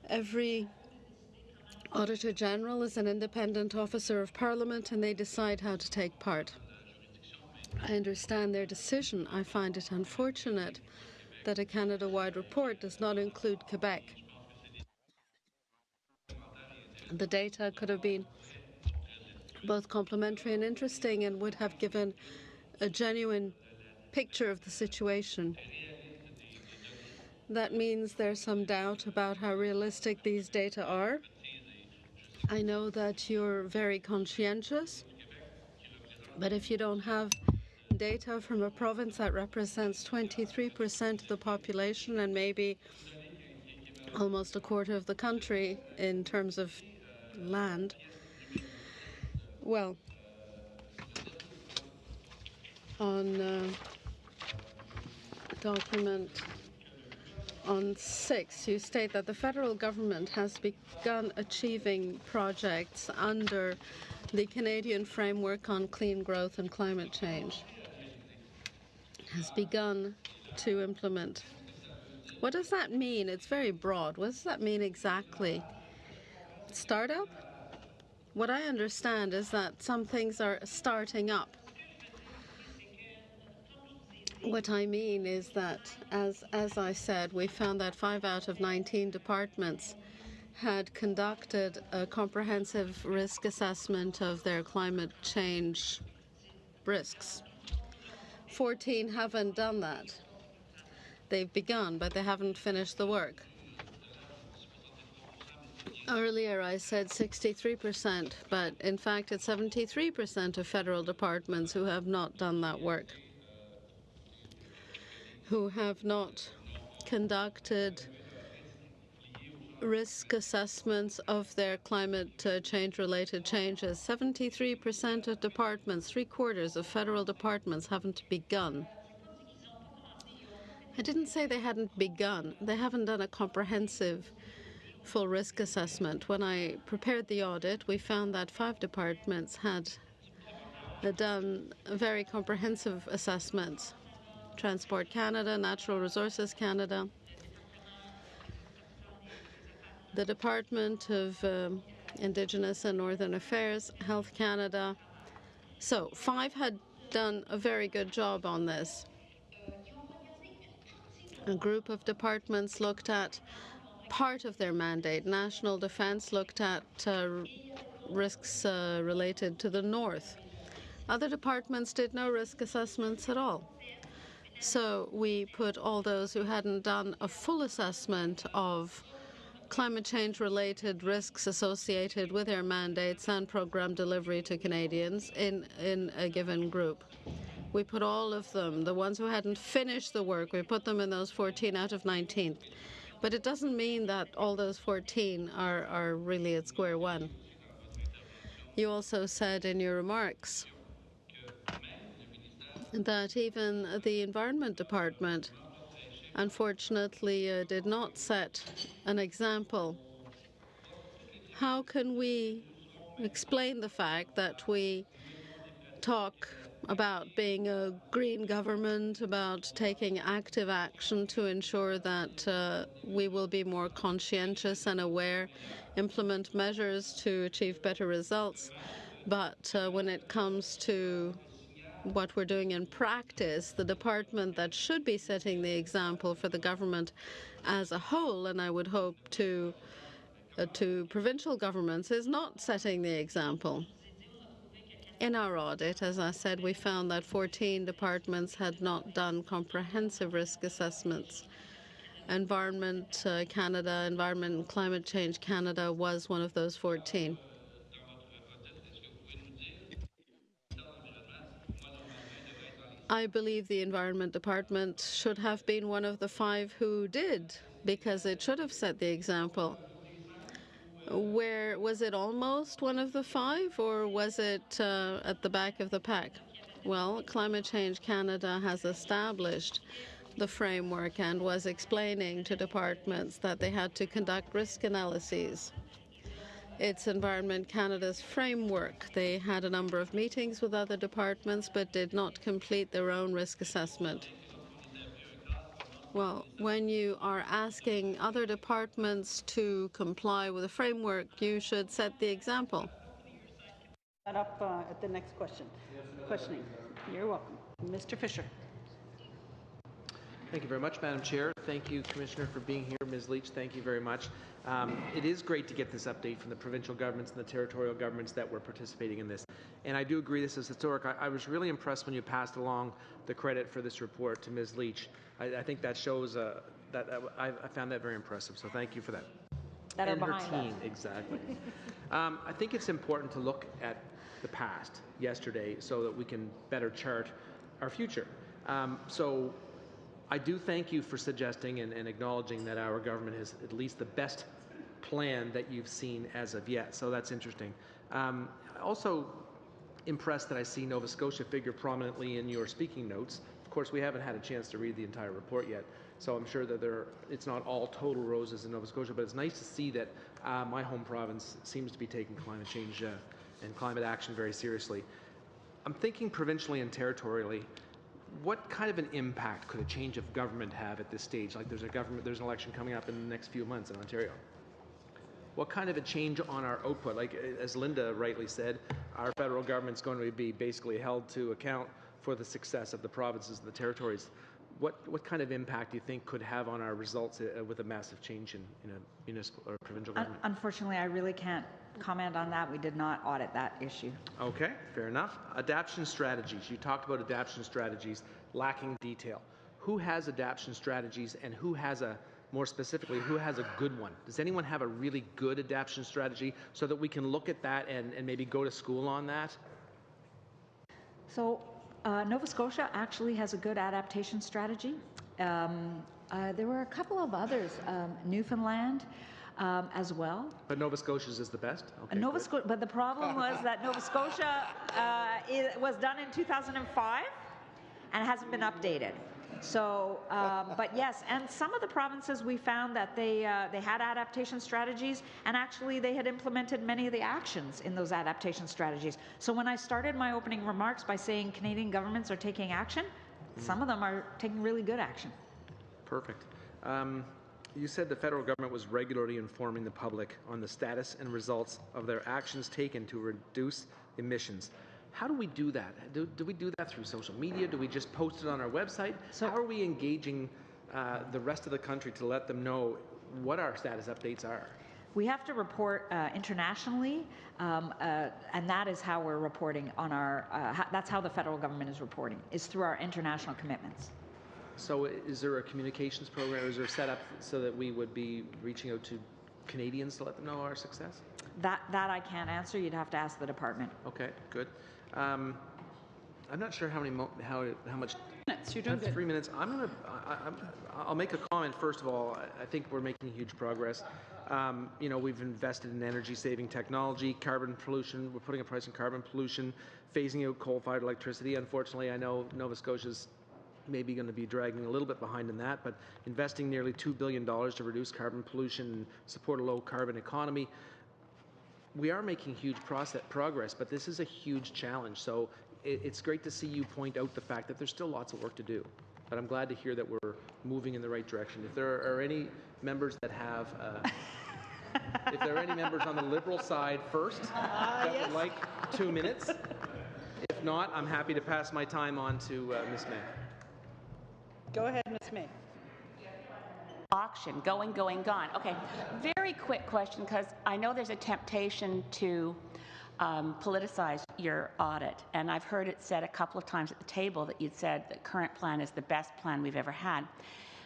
Every Auditor General is an independent officer of Parliament, and they decide how to take part. I understand their decision. I find it unfortunate that a Canada-wide report does not include Quebec. The data could have been both complementary and interesting and would have given a genuine picture of the situation. That means there's some doubt about how realistic these data are. I know that you're very conscientious, but if you don't have data from a province that represents 23% of the population and maybe almost a quarter of the country in terms of land, well, on document on 6, you state that the federal government has begun achieving projects under the Canadian Framework on Clean Growth and Climate Change. Has begun to implement. What does that mean? It's very broad. What does that mean exactly? Startup? What I understand is that some things are starting up. What I mean is that, as I said, we found that 5 out of 19 departments had conducted a comprehensive risk assessment of their climate change risks. 14 haven't done that. They've begun, but they haven't finished the work. Earlier I said 63%, but in fact it's 73% of federal departments who have not done that work, who have not conducted risk assessments of their climate change-related changes. 73% of departments, 3/4 of federal departments haven't begun. I didn't say they hadn't begun. They haven't done a comprehensive full risk assessment. When I prepared the audit, we found that 5 departments had done very comprehensive assessments. Transport Canada, Natural Resources Canada, the Department of Indigenous and Northern Affairs, Health Canada. So 5 had done a very good job on this. A group of departments looked at part of their mandate. National Defence looked at risks related to the north. Other departments did no risk assessments at all. So we put all those who hadn't done a full assessment of climate change-related risks associated with their mandates and program delivery to Canadians in a given group. We put all of them, the ones who hadn't finished the work, we put them in those 14 out of 19. But it doesn't mean that all those 14 are really at square one. You also said in your remarks that even the Environment Department unfortunately did not set an example. How can we explain the fact that we talk about being a green government, about taking active action to ensure that we will be more conscientious and aware, implement measures to achieve better results, but when it comes to what we're doing in practice, the department that should be setting the example for the government as a whole, and I would hope to provincial governments, is not setting the example. In our audit, as I said, we found that 14 departments had not done comprehensive risk assessments. Environment Canada, Environment and Climate Change Canada was one of those 14. I believe the Environment Department should have been one of the 5 who did, because it should have set the example. Where was it almost one of the 5, or was it at the back of the pack? Well, Climate Change Canada has established the framework and was explaining to departments that they had to conduct risk analyses. It's Environment Canada's framework. They had a number of meetings with other departments but did not complete their own risk assessment. Well, when you are asking other departments to comply with a framework, you should set the example. That up at the next questioning. You're welcome. Mr. Fisher. Thank you very much, Madam Chair. Thank you, Commissioner, for being here. Ms. Leach, thank you very much. It is great to get this update from the provincial governments and the territorial governments that were participating in this. And I do agree this is historic. I was really impressed when you passed along the credit for this report to Ms. Leach. I think that shows that I found that very impressive. So thank you for that. That and are her behind team, exactly. I think it's important to look at the past, yesterday, so that we can better chart our future. So I do thank you for suggesting and acknowledging that our government has at least the best plan that you've seen as of yet. So that's interesting. Also impressed that I see Nova Scotia figure prominently in your speaking notes. Of course, we haven't had a chance to read the entire report yet, so I'm sure that it's not all total roses in Nova Scotia, but it's nice to see that my home province seems to be taking climate change and climate action very seriously. I'm thinking provincially and territorially, what kind of an impact could a change of government have at this stage? Like there's an election coming up in the next few months in Ontario. What kind of a change on our output? Like as Linda rightly said, our federal government's going to be basically held to account for the success of the provinces and the territories. What kind of impact do you think could have on our results with a massive change in a municipal or provincial government? Unfortunately, I really can't comment on that. We did not audit that issue. Okay, fair enough. Adaptation strategies. You talked about adaptation strategies lacking detail. Who has adaptation strategies, and who has more specifically, who has a good one? Does anyone have a really good adaptation strategy so that we can look at that and maybe go to school on that? So Nova Scotia actually has a good adaptation strategy. There were a couple of others, Newfoundland as well. But Nova Scotia's is the best? Okay, but the problem was that Nova Scotia it was done in 2005 and hasn't been updated. So, but yes, and some of the provinces we found that they had adaptation strategies, and actually they had implemented many of the actions in those adaptation strategies. So when I started my opening remarks by saying Canadian governments are taking action, some of them are taking really good action. Perfect. You said the federal government was regularly informing the public on the status and results of their actions taken to reduce emissions. How do we do that? Do we do that through social media? Do we just post it on our website? How are we engaging the rest of the country to let them know what our status updates are? We have to report internationally, and that is how we're reporting on our, that's how the federal government is reporting, is through our international commitments. So is there a communications program, is there set up so that we would be reaching out to Canadians to let them know our success? That I can't answer. You'd have to ask the department. Okay, good. I'm not sure how much. Minutes. You're doing good. 3 minutes. I'll make a comment first of all. I think we're making huge progress. We've invested in energy-saving technology, carbon pollution. We're putting a price on carbon pollution, phasing out coal-fired electricity. Unfortunately, I know Nova Scotia's maybe going to be dragging a little bit behind in that, but investing nearly $2 billion to reduce carbon pollution and support a low-carbon economy. We are making huge progress, but this is a huge challenge. So it's great to see you point out the fact that there's still lots of work to do. But I'm glad to hear that we're moving in the right direction. If there are any members that have, if there are any members on the Liberal side first that would like 2 minutes, if not, I'm happy to pass my time on to Ms. May. Go ahead, Ms. May. Auction, going, gone. Okay, very quick question, because I know there's a temptation to politicize your audit, and I've heard it said a couple of times at the table that you'd said the current plan is the best plan we've ever had.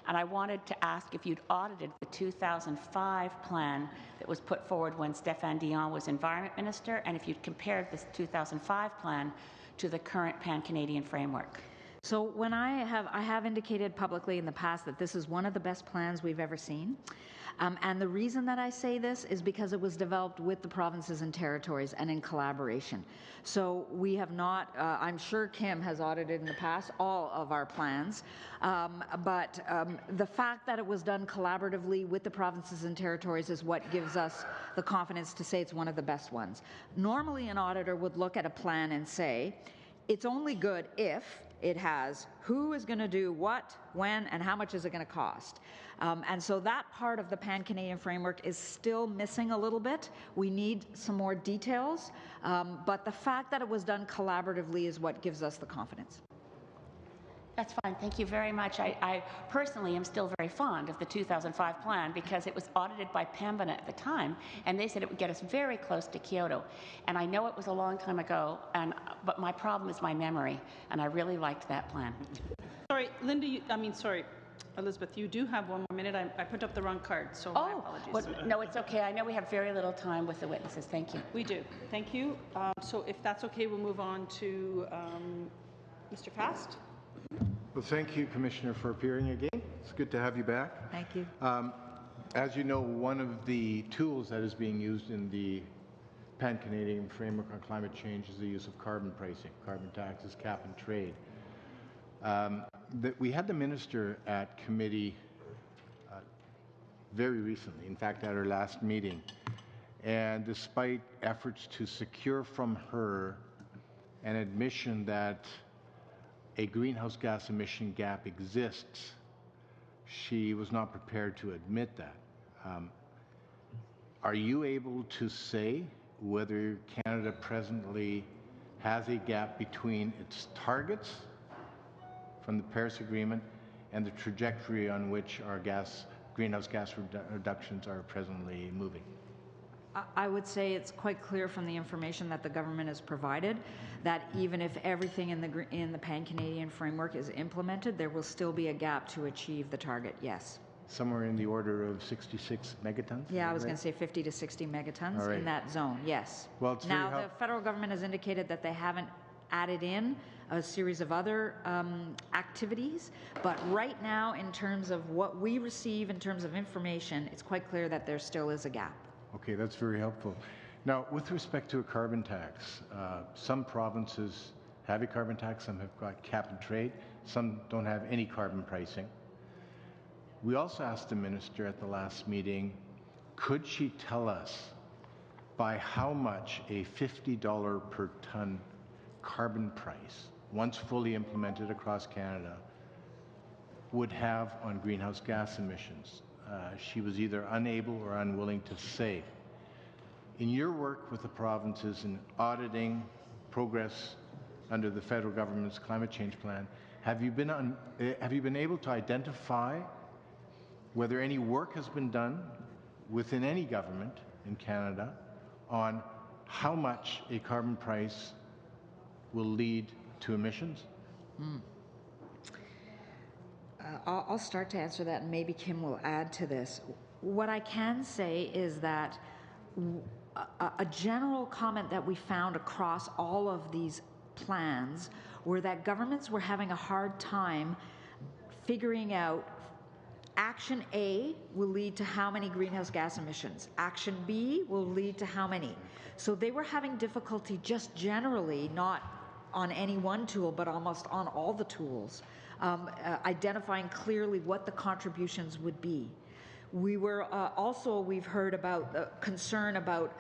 And I wanted to ask if you'd audited the 2005 plan that was put forward when Stéphane Dion was Environment Minister, and if you'd compared this 2005 plan to the current Pan-Canadian framework. So when I have indicated publicly in the past that this is one of the best plans we've ever seen. And the reason that I say this is because it was developed with the provinces and territories and in collaboration. So we have not, I'm sure Kim has audited in the past all of our plans, but the fact that it was done collaboratively with the provinces and territories is what gives us the confidence to say it's one of the best ones. Normally an auditor would look at a plan and say, it's only good if it has who is going to do what, when, and how much is it going to cost. And so that part of the Pan-Canadian framework is still missing a little bit. We need some more details, but the fact that it was done collaboratively is what gives us the confidence. That's fine. Thank you very much. I personally am still very fond of the 2005 plan because it was audited by Pembina at the time, and they said it would get us very close to Kyoto. And I know it was a long time ago, but my problem is my memory, and I really liked that plan. Sorry, Linda, sorry, Elizabeth, you do have 1 more minute. I put up the wrong card, so my apologies. Well, no, it's okay. I know we have very little time with the witnesses. Thank you. We do. Thank you. So if that's okay, we'll move on to Mr. Fast. Well, thank you, Commissioner, for appearing again. It's good to have you back. Thank you. As you know, one of the tools that is being used in the Pan-Canadian Framework on Climate Change is the use of carbon pricing, carbon taxes, cap and trade. We had the minister at committee very recently, in fact, at our last meeting, and despite efforts to secure from her an admission that a greenhouse gas emission gap exists, she was not prepared to admit that. Are you able to say whether Canada presently has a gap between its targets from the Paris Agreement and the trajectory on which our greenhouse gas reductions are presently moving? I would say it's quite clear from the information that the government has provided that even if everything in the Pan-Canadian framework is implemented, there will still be a gap to achieve the target, yes. Somewhere in the order of 66 megatons? Yeah, I was going to say 50 to 60 megatons in that zone, yes. Well, now, the federal government has indicated that they haven't added in a series of other activities, but right now, in terms of what we receive in terms of information, it's quite clear that there still is a gap. Okay, that's very helpful. Now, with respect to a carbon tax, some provinces have a carbon tax, some have got cap and trade, some don't have any carbon pricing. We also asked the minister at the last meeting, could she tell us by how much a $50 per ton carbon price, once fully implemented across Canada, would have on greenhouse gas emissions? She was either unable or unwilling to say. In your work with the provinces in auditing progress under the federal government's climate change plan, have you been able to identify whether any work has been done within any government in Canada on how much a carbon price will lead to emissions? I'll start to answer that, and maybe Kim will add to this. What I can say is that a general comment that we found across all of these plans were that governments were having a hard time figuring out action A will lead to how many greenhouse gas emissions, action B will lead to how many. So they were having difficulty just generally, not on any one tool, but almost on all the tools, identifying clearly what the contributions would be. We were we've heard about the concern about,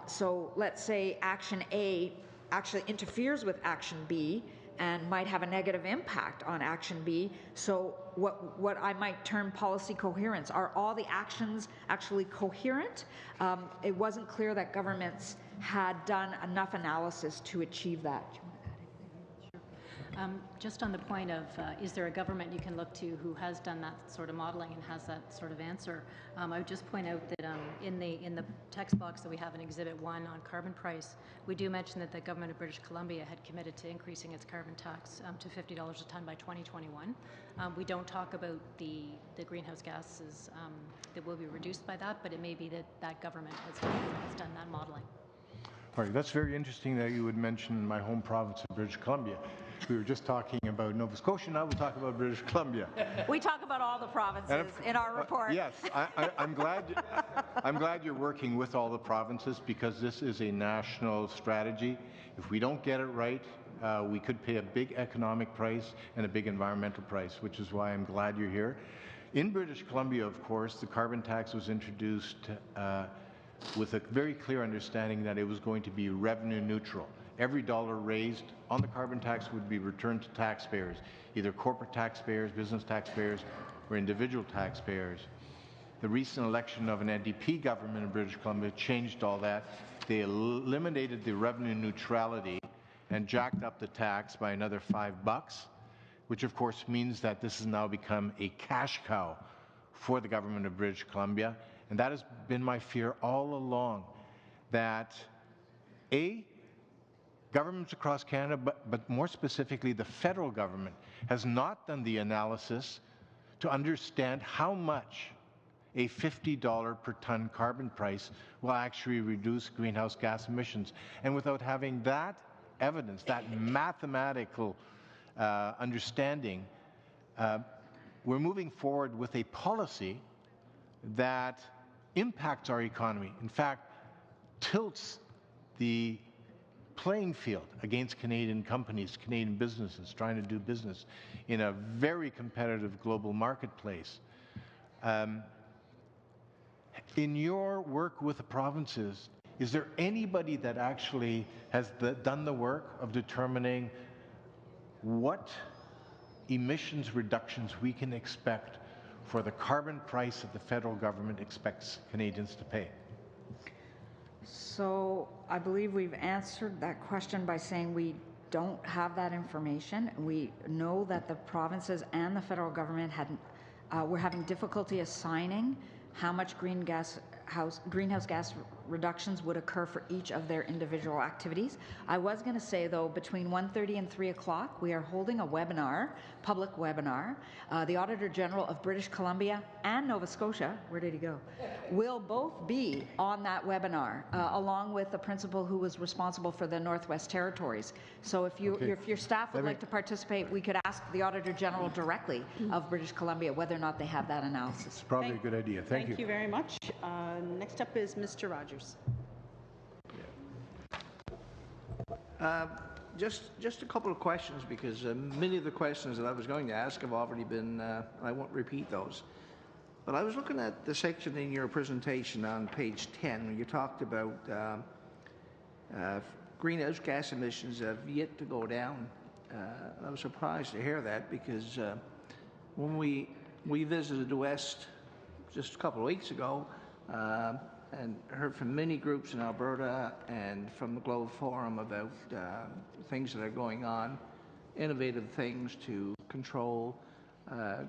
so let's say action A actually interferes with action B and might have a negative impact on action B. So what I might term policy coherence. Are all the actions actually coherent? It wasn't clear that governments had done enough analysis to achieve that. Just on the point of, is there a government you can look to who has done that sort of modeling and has that sort of answer? I would just point out that in the text box that we have in Exhibit 1 on carbon price, we do mention that the government of British Columbia had committed to increasing its carbon tax to $50 a tonne by 2021. We don't talk about the greenhouse gases that will be reduced by that, but it may be that that government has done that modeling. All right, that's very interesting that you would mention my home province of British Columbia. We were just talking about Nova Scotia, now we'll talk about British Columbia. We talk about all the provinces in our report. Yes, I'm glad you're working with all the provinces, because this is a national strategy. If we don't get it right, we could pay a big economic price and a big environmental price, which is why I'm glad you're here. In British Columbia, of course, the carbon tax was introduced with a very clear understanding that it was going to be revenue neutral. Every dollar raised on the carbon tax would be returned to taxpayers, either corporate taxpayers, business taxpayers, or individual taxpayers. The recent election of an NDP government in British Columbia changed all that. They eliminated the revenue neutrality and jacked up the tax by another $5, which of course means that this has now become a cash cow for the government of British Columbia. And that has been my fear all along, that governments across Canada, but more specifically the federal government, has not done the analysis to understand how much a $50 per ton carbon price will actually reduce greenhouse gas emissions. And without having that evidence, that mathematical understanding, we're moving forward with a policy that impacts our economy, in fact, tilts the playing field against Canadian companies, Canadian businesses trying to do business in a very competitive global marketplace. In your work with the provinces, is there anybody that actually has done the work of determining what emissions reductions we can expect for the carbon price that the federal government expects Canadians to pay? So I believe we've answered that question by saying we don't have that information. We know that the provinces and the federal government were having difficulty assigning how much greenhouse gas reductions would occur for each of their individual activities. I was going to say, though, between 1:30 and 3 o'clock, we are holding a webinar, public webinar. The Auditor General of British Columbia and Nova Scotia, where did he go, will both be on that webinar, along with the principal who was responsible for the Northwest Territories. So if your staff would like to participate, we could ask the Auditor General directly of British Columbia whether or not they have that analysis. It's probably a good idea. Thank you. Thank you very much. Next up is Mr. Rogers. just a couple of questions, because many of the questions that I was going to ask have already been, I won't repeat those. But I was looking at the section in your presentation on page 10 when you talked about greenhouse gas emissions have yet to go down. I was surprised to hear that, because when we visited the West just a couple of weeks ago, and heard from many groups in Alberta and from the Globe Forum about things that are going on, innovative things to control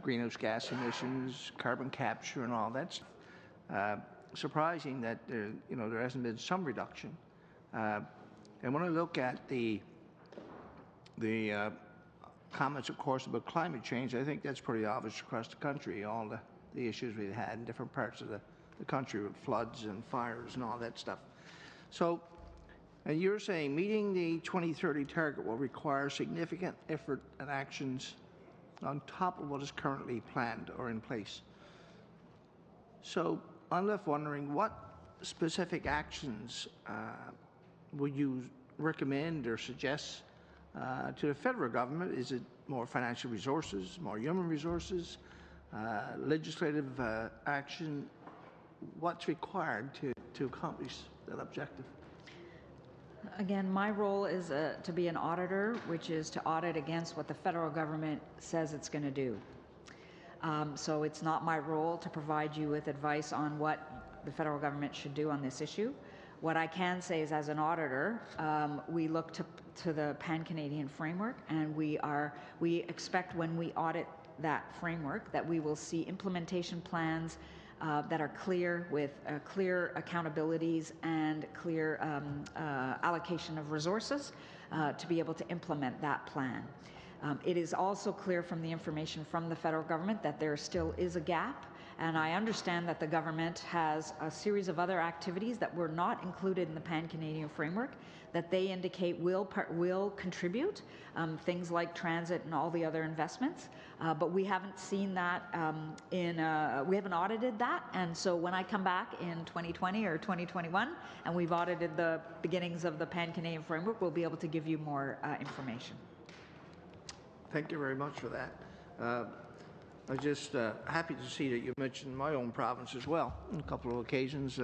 greenhouse gas emissions, carbon capture, and all that stuff. Surprising that there hasn't been some reduction. And when I look at the comments, of course, about climate change, I think that's pretty obvious across the country. All the issues we've had in different parts of the country with floods and fires and all that stuff. So, and you're saying meeting the 2030 target will require significant effort and actions on top of what is currently planned or in place. So I'm left wondering, what specific actions would you recommend or suggest to the federal government? Is it more financial resources, more human resources, legislative action? What's required to accomplish that objective? Again, my role is to be an auditor, which is to audit against what the federal government says it's going to do. So it's not my role to provide you with advice on what the federal government should do on this issue. What I can say is, as an auditor, we look to the Pan-Canadian framework, and we expect, when we audit that framework, that we will see implementation plans that are clear, with clear accountabilities and clear allocation of resources to be able to implement that plan. It is also clear from the information from the federal government that there still is a gap, and I understand that the government has a series of other activities that were not included in the Pan-Canadian framework that they indicate will contribute, things like transit and all the other investments, but we haven't seen that we haven't audited that, and so when I come back in 2020 or 2021 and we've audited the beginnings of the Pan-Canadian framework, we'll be able to give you more information. Thank you very much for that. I'm just happy to see that you mentioned my own province as well on a couple of occasions.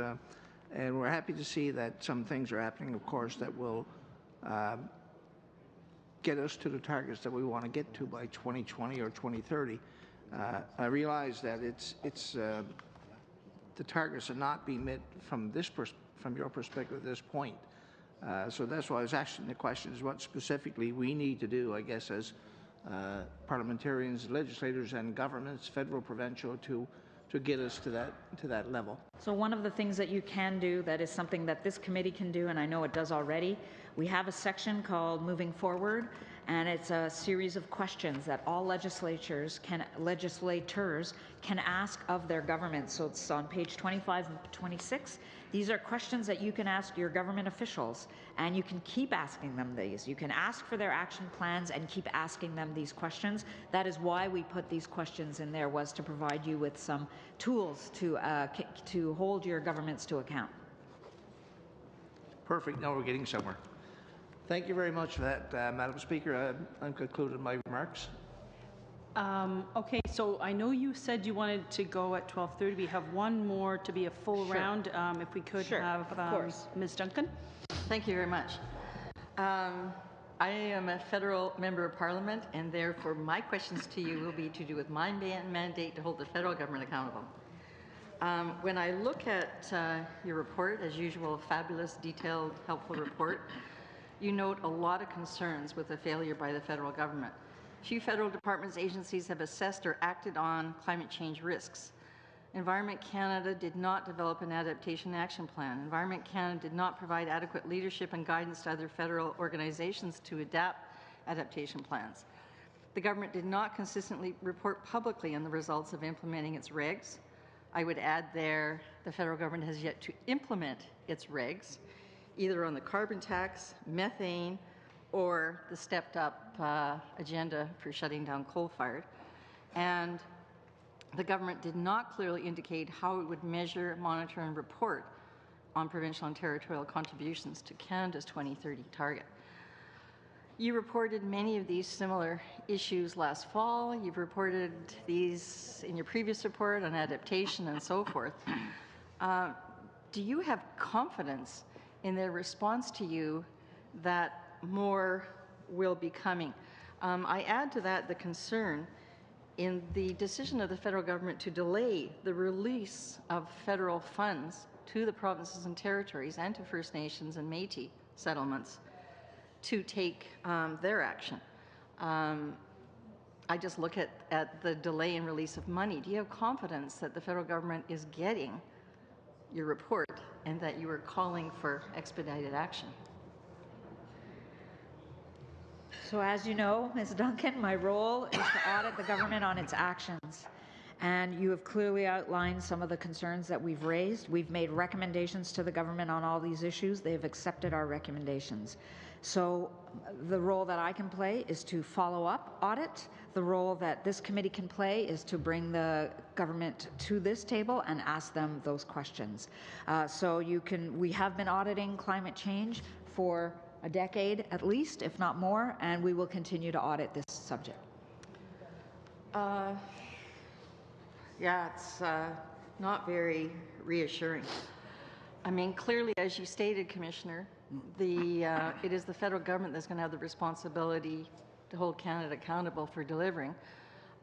And we're happy to see that some things are happening, of course, that will get us to the targets that we want to get to by 2020 or 2030. I realize that the targets are not being met from your perspective at this point. So that's why I was asking the question, is what specifically we need to do, I guess, as parliamentarians, legislators, and governments, federal, provincial, to get us to that level. So one of the things that you can do, that is something that this committee can do, and I know it does already, we have a section called Moving Forward, and it's a series of questions that all legislators can ask of their government. So it's on page 25 and 26. These are questions that you can ask your government officials, and you can keep asking them these. You can ask for their action plans and keep asking them these questions. That is why we put these questions in there, was to provide you with some tools to hold your governments to account. Perfect. Now we're getting somewhere. Thank you very much for that, Madam Speaker. I've concluded my remarks. Okay, so I know you said you wanted to go at 12:30. We have one more to be a full round. If we could have Ms. Duncan. Thank you very much. I am a federal member of Parliament, and therefore my questions to you will be to do with my mandate to hold the federal government accountable. When I look at your report, as usual, fabulous, detailed, helpful report, you note a lot of concerns with the failure by the federal government. Few federal departments, agencies have assessed or acted on climate change risks. Environment Canada did not develop an adaptation action plan. Environment Canada did not provide adequate leadership and guidance to other federal organizations to adapt adaptation plans. The government did not consistently report publicly on the results of implementing its regs. I would add there, the federal government has yet to implement its regs, either on the carbon tax, methane, or the stepped-up agenda for shutting down coal-fired. And the government did not clearly indicate how it would measure, monitor, and report on provincial and territorial contributions to Canada's 2030 target. You reported many of these similar issues last fall. You've reported these in your previous report on adaptation and so forth. Do you have confidence in their response to you that more will be coming? I add to that the concern in the decision of the federal government to delay the release of federal funds to the provinces and territories and to First Nations and Métis settlements to take their action. I just look at the delay in release of money. Do you have confidence that the federal government is getting your report and that you are calling for expedited action? So as you know, Ms. Duncan, my role is to audit the government on its actions. And you have clearly outlined some of the concerns that we've raised. We've made recommendations to the government on all these issues. They have accepted our recommendations. So the role that I can play is to follow up audit. The role that this committee can play is to bring the government to this table and ask them those questions. We have been auditing climate change for a decade at least, if not more, and we will continue to audit this subject. Yeah, it's not very reassuring. I mean, clearly, as you stated, Commissioner, it is the federal government that's going to have the responsibility to hold Canada accountable for delivering.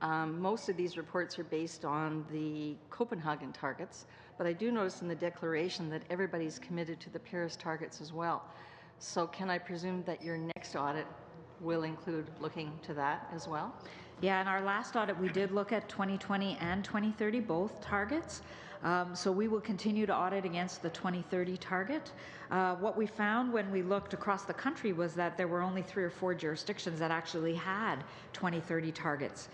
Most of these reports are based on the Copenhagen targets, but I do notice in the declaration that everybody's committed to the Paris targets as well. So can I presume that your next audit will include looking to that as well? Yeah, in our last audit, we did look at 2020 and 2030, both targets. So we will continue to audit against the 2030 target. What we found when we looked across the country was that there were only 3 or 4 jurisdictions that actually had 2030 targets.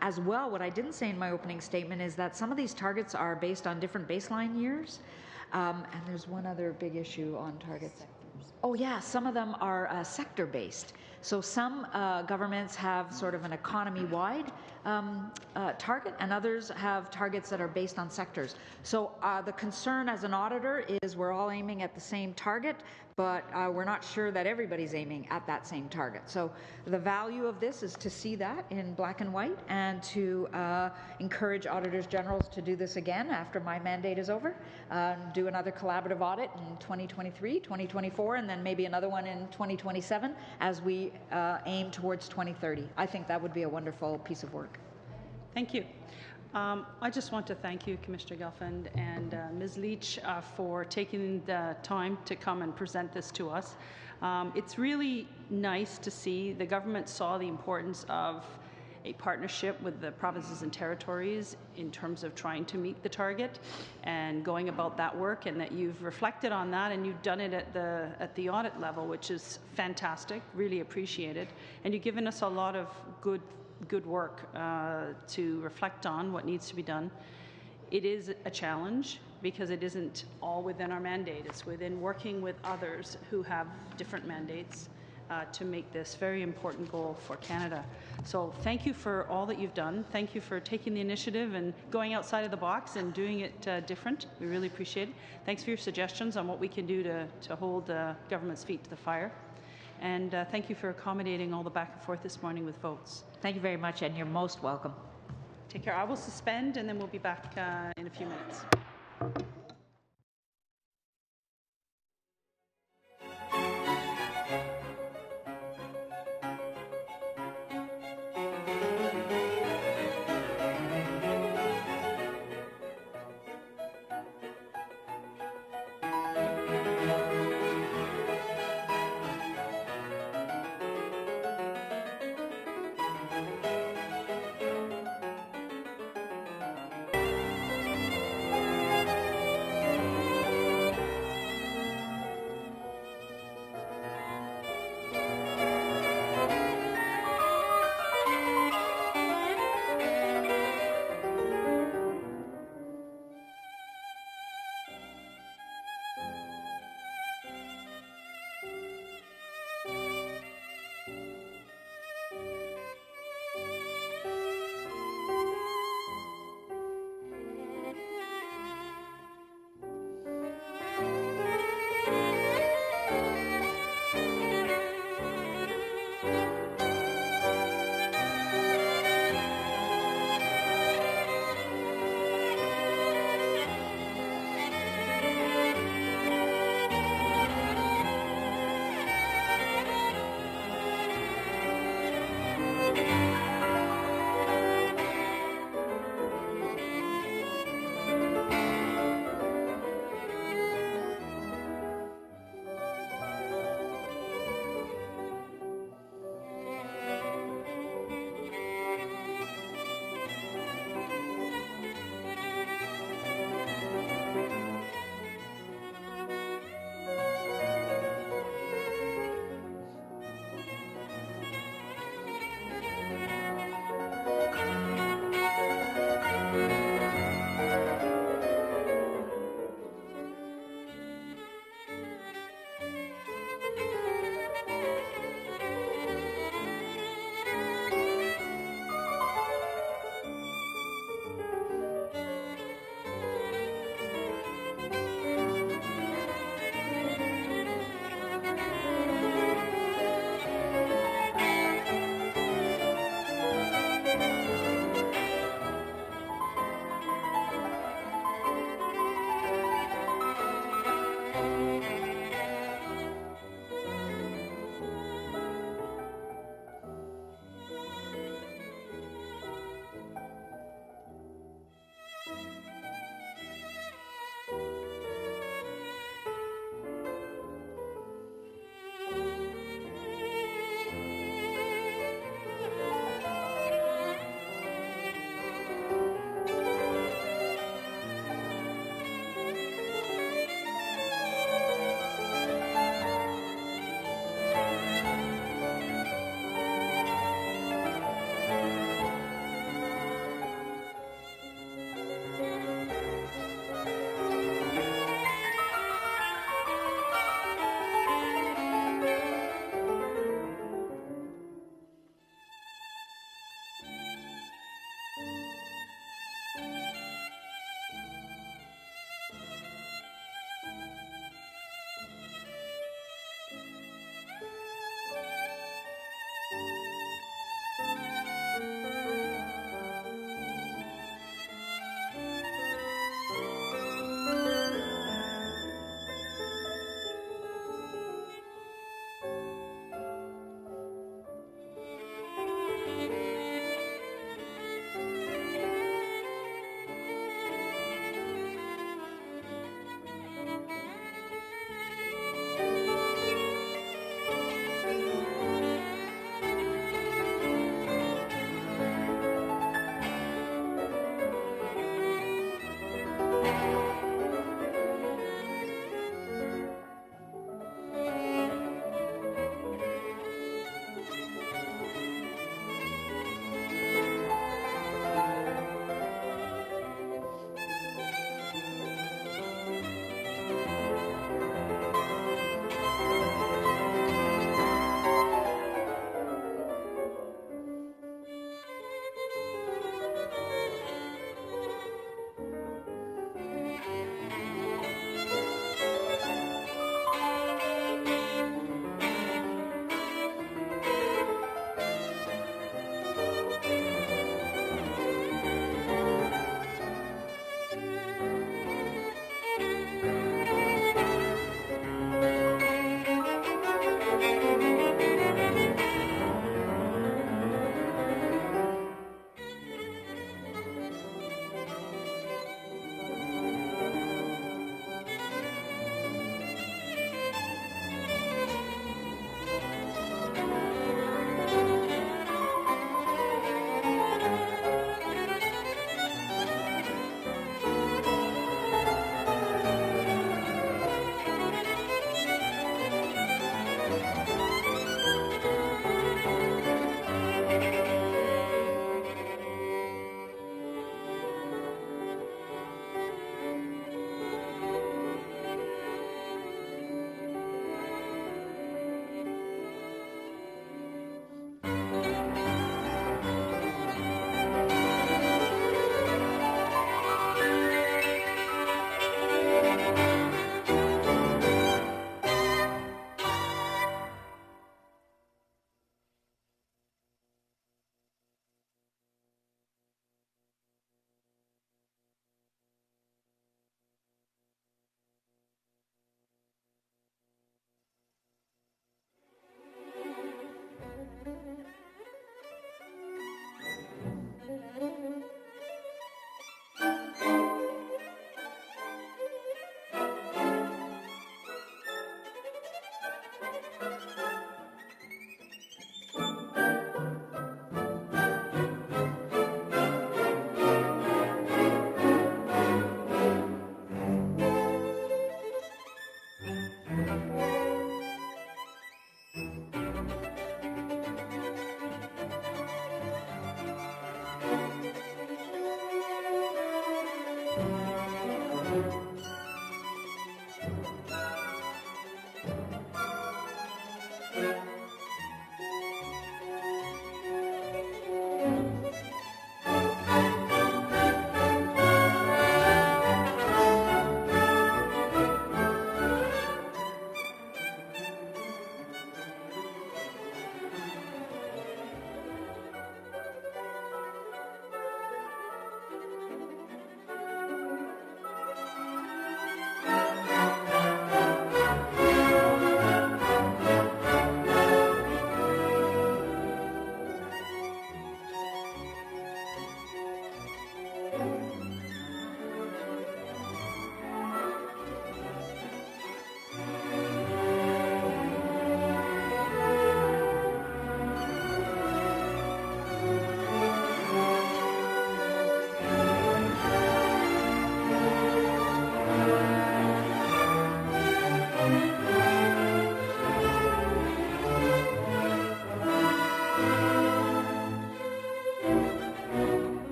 As well, what I didn't say in my opening statement is that some of these targets are based on different baseline years. And there's one other big issue on targets. Oh yeah, some of them are sector-based. So some governments have sort of an economy-wide target, and others have targets that are based on sectors. So the concern as an auditor is we're all aiming at the same target, but we're not sure that everybody's aiming at that same target. So the value of this is to see that in black and white and to encourage auditors generals to do this again after my mandate is over, do another collaborative audit in 2023, 2024, and then maybe another one in 2027 as we aim towards 2030. I think that would be a wonderful piece of work. Thank you. I just want to thank you, Commissioner Gelfand and Ms. Leach, for taking the time to come and present this to us. It's really nice to see the government saw the importance of a partnership with the provinces and territories in terms of trying to meet the target and going about that work, and that you've reflected on that and you've done it at the audit level, which is fantastic, really appreciated. And you've given us a lot of good work to reflect on what needs to be done. It is a challenge because it isn't all within our mandate. It's within working with others who have different mandates to make this very important goal for Canada. So thank you for all that you've done. Thank you for taking the initiative and going outside of the box and doing it different. We really appreciate it. Thanks for your suggestions on what we can do to hold government's feet to the fire. And thank you for accommodating all the back and forth this morning with votes. Thank you very much, and you're most welcome. Take care. I will suspend, and then we'll be back in a few minutes.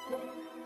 Thank you.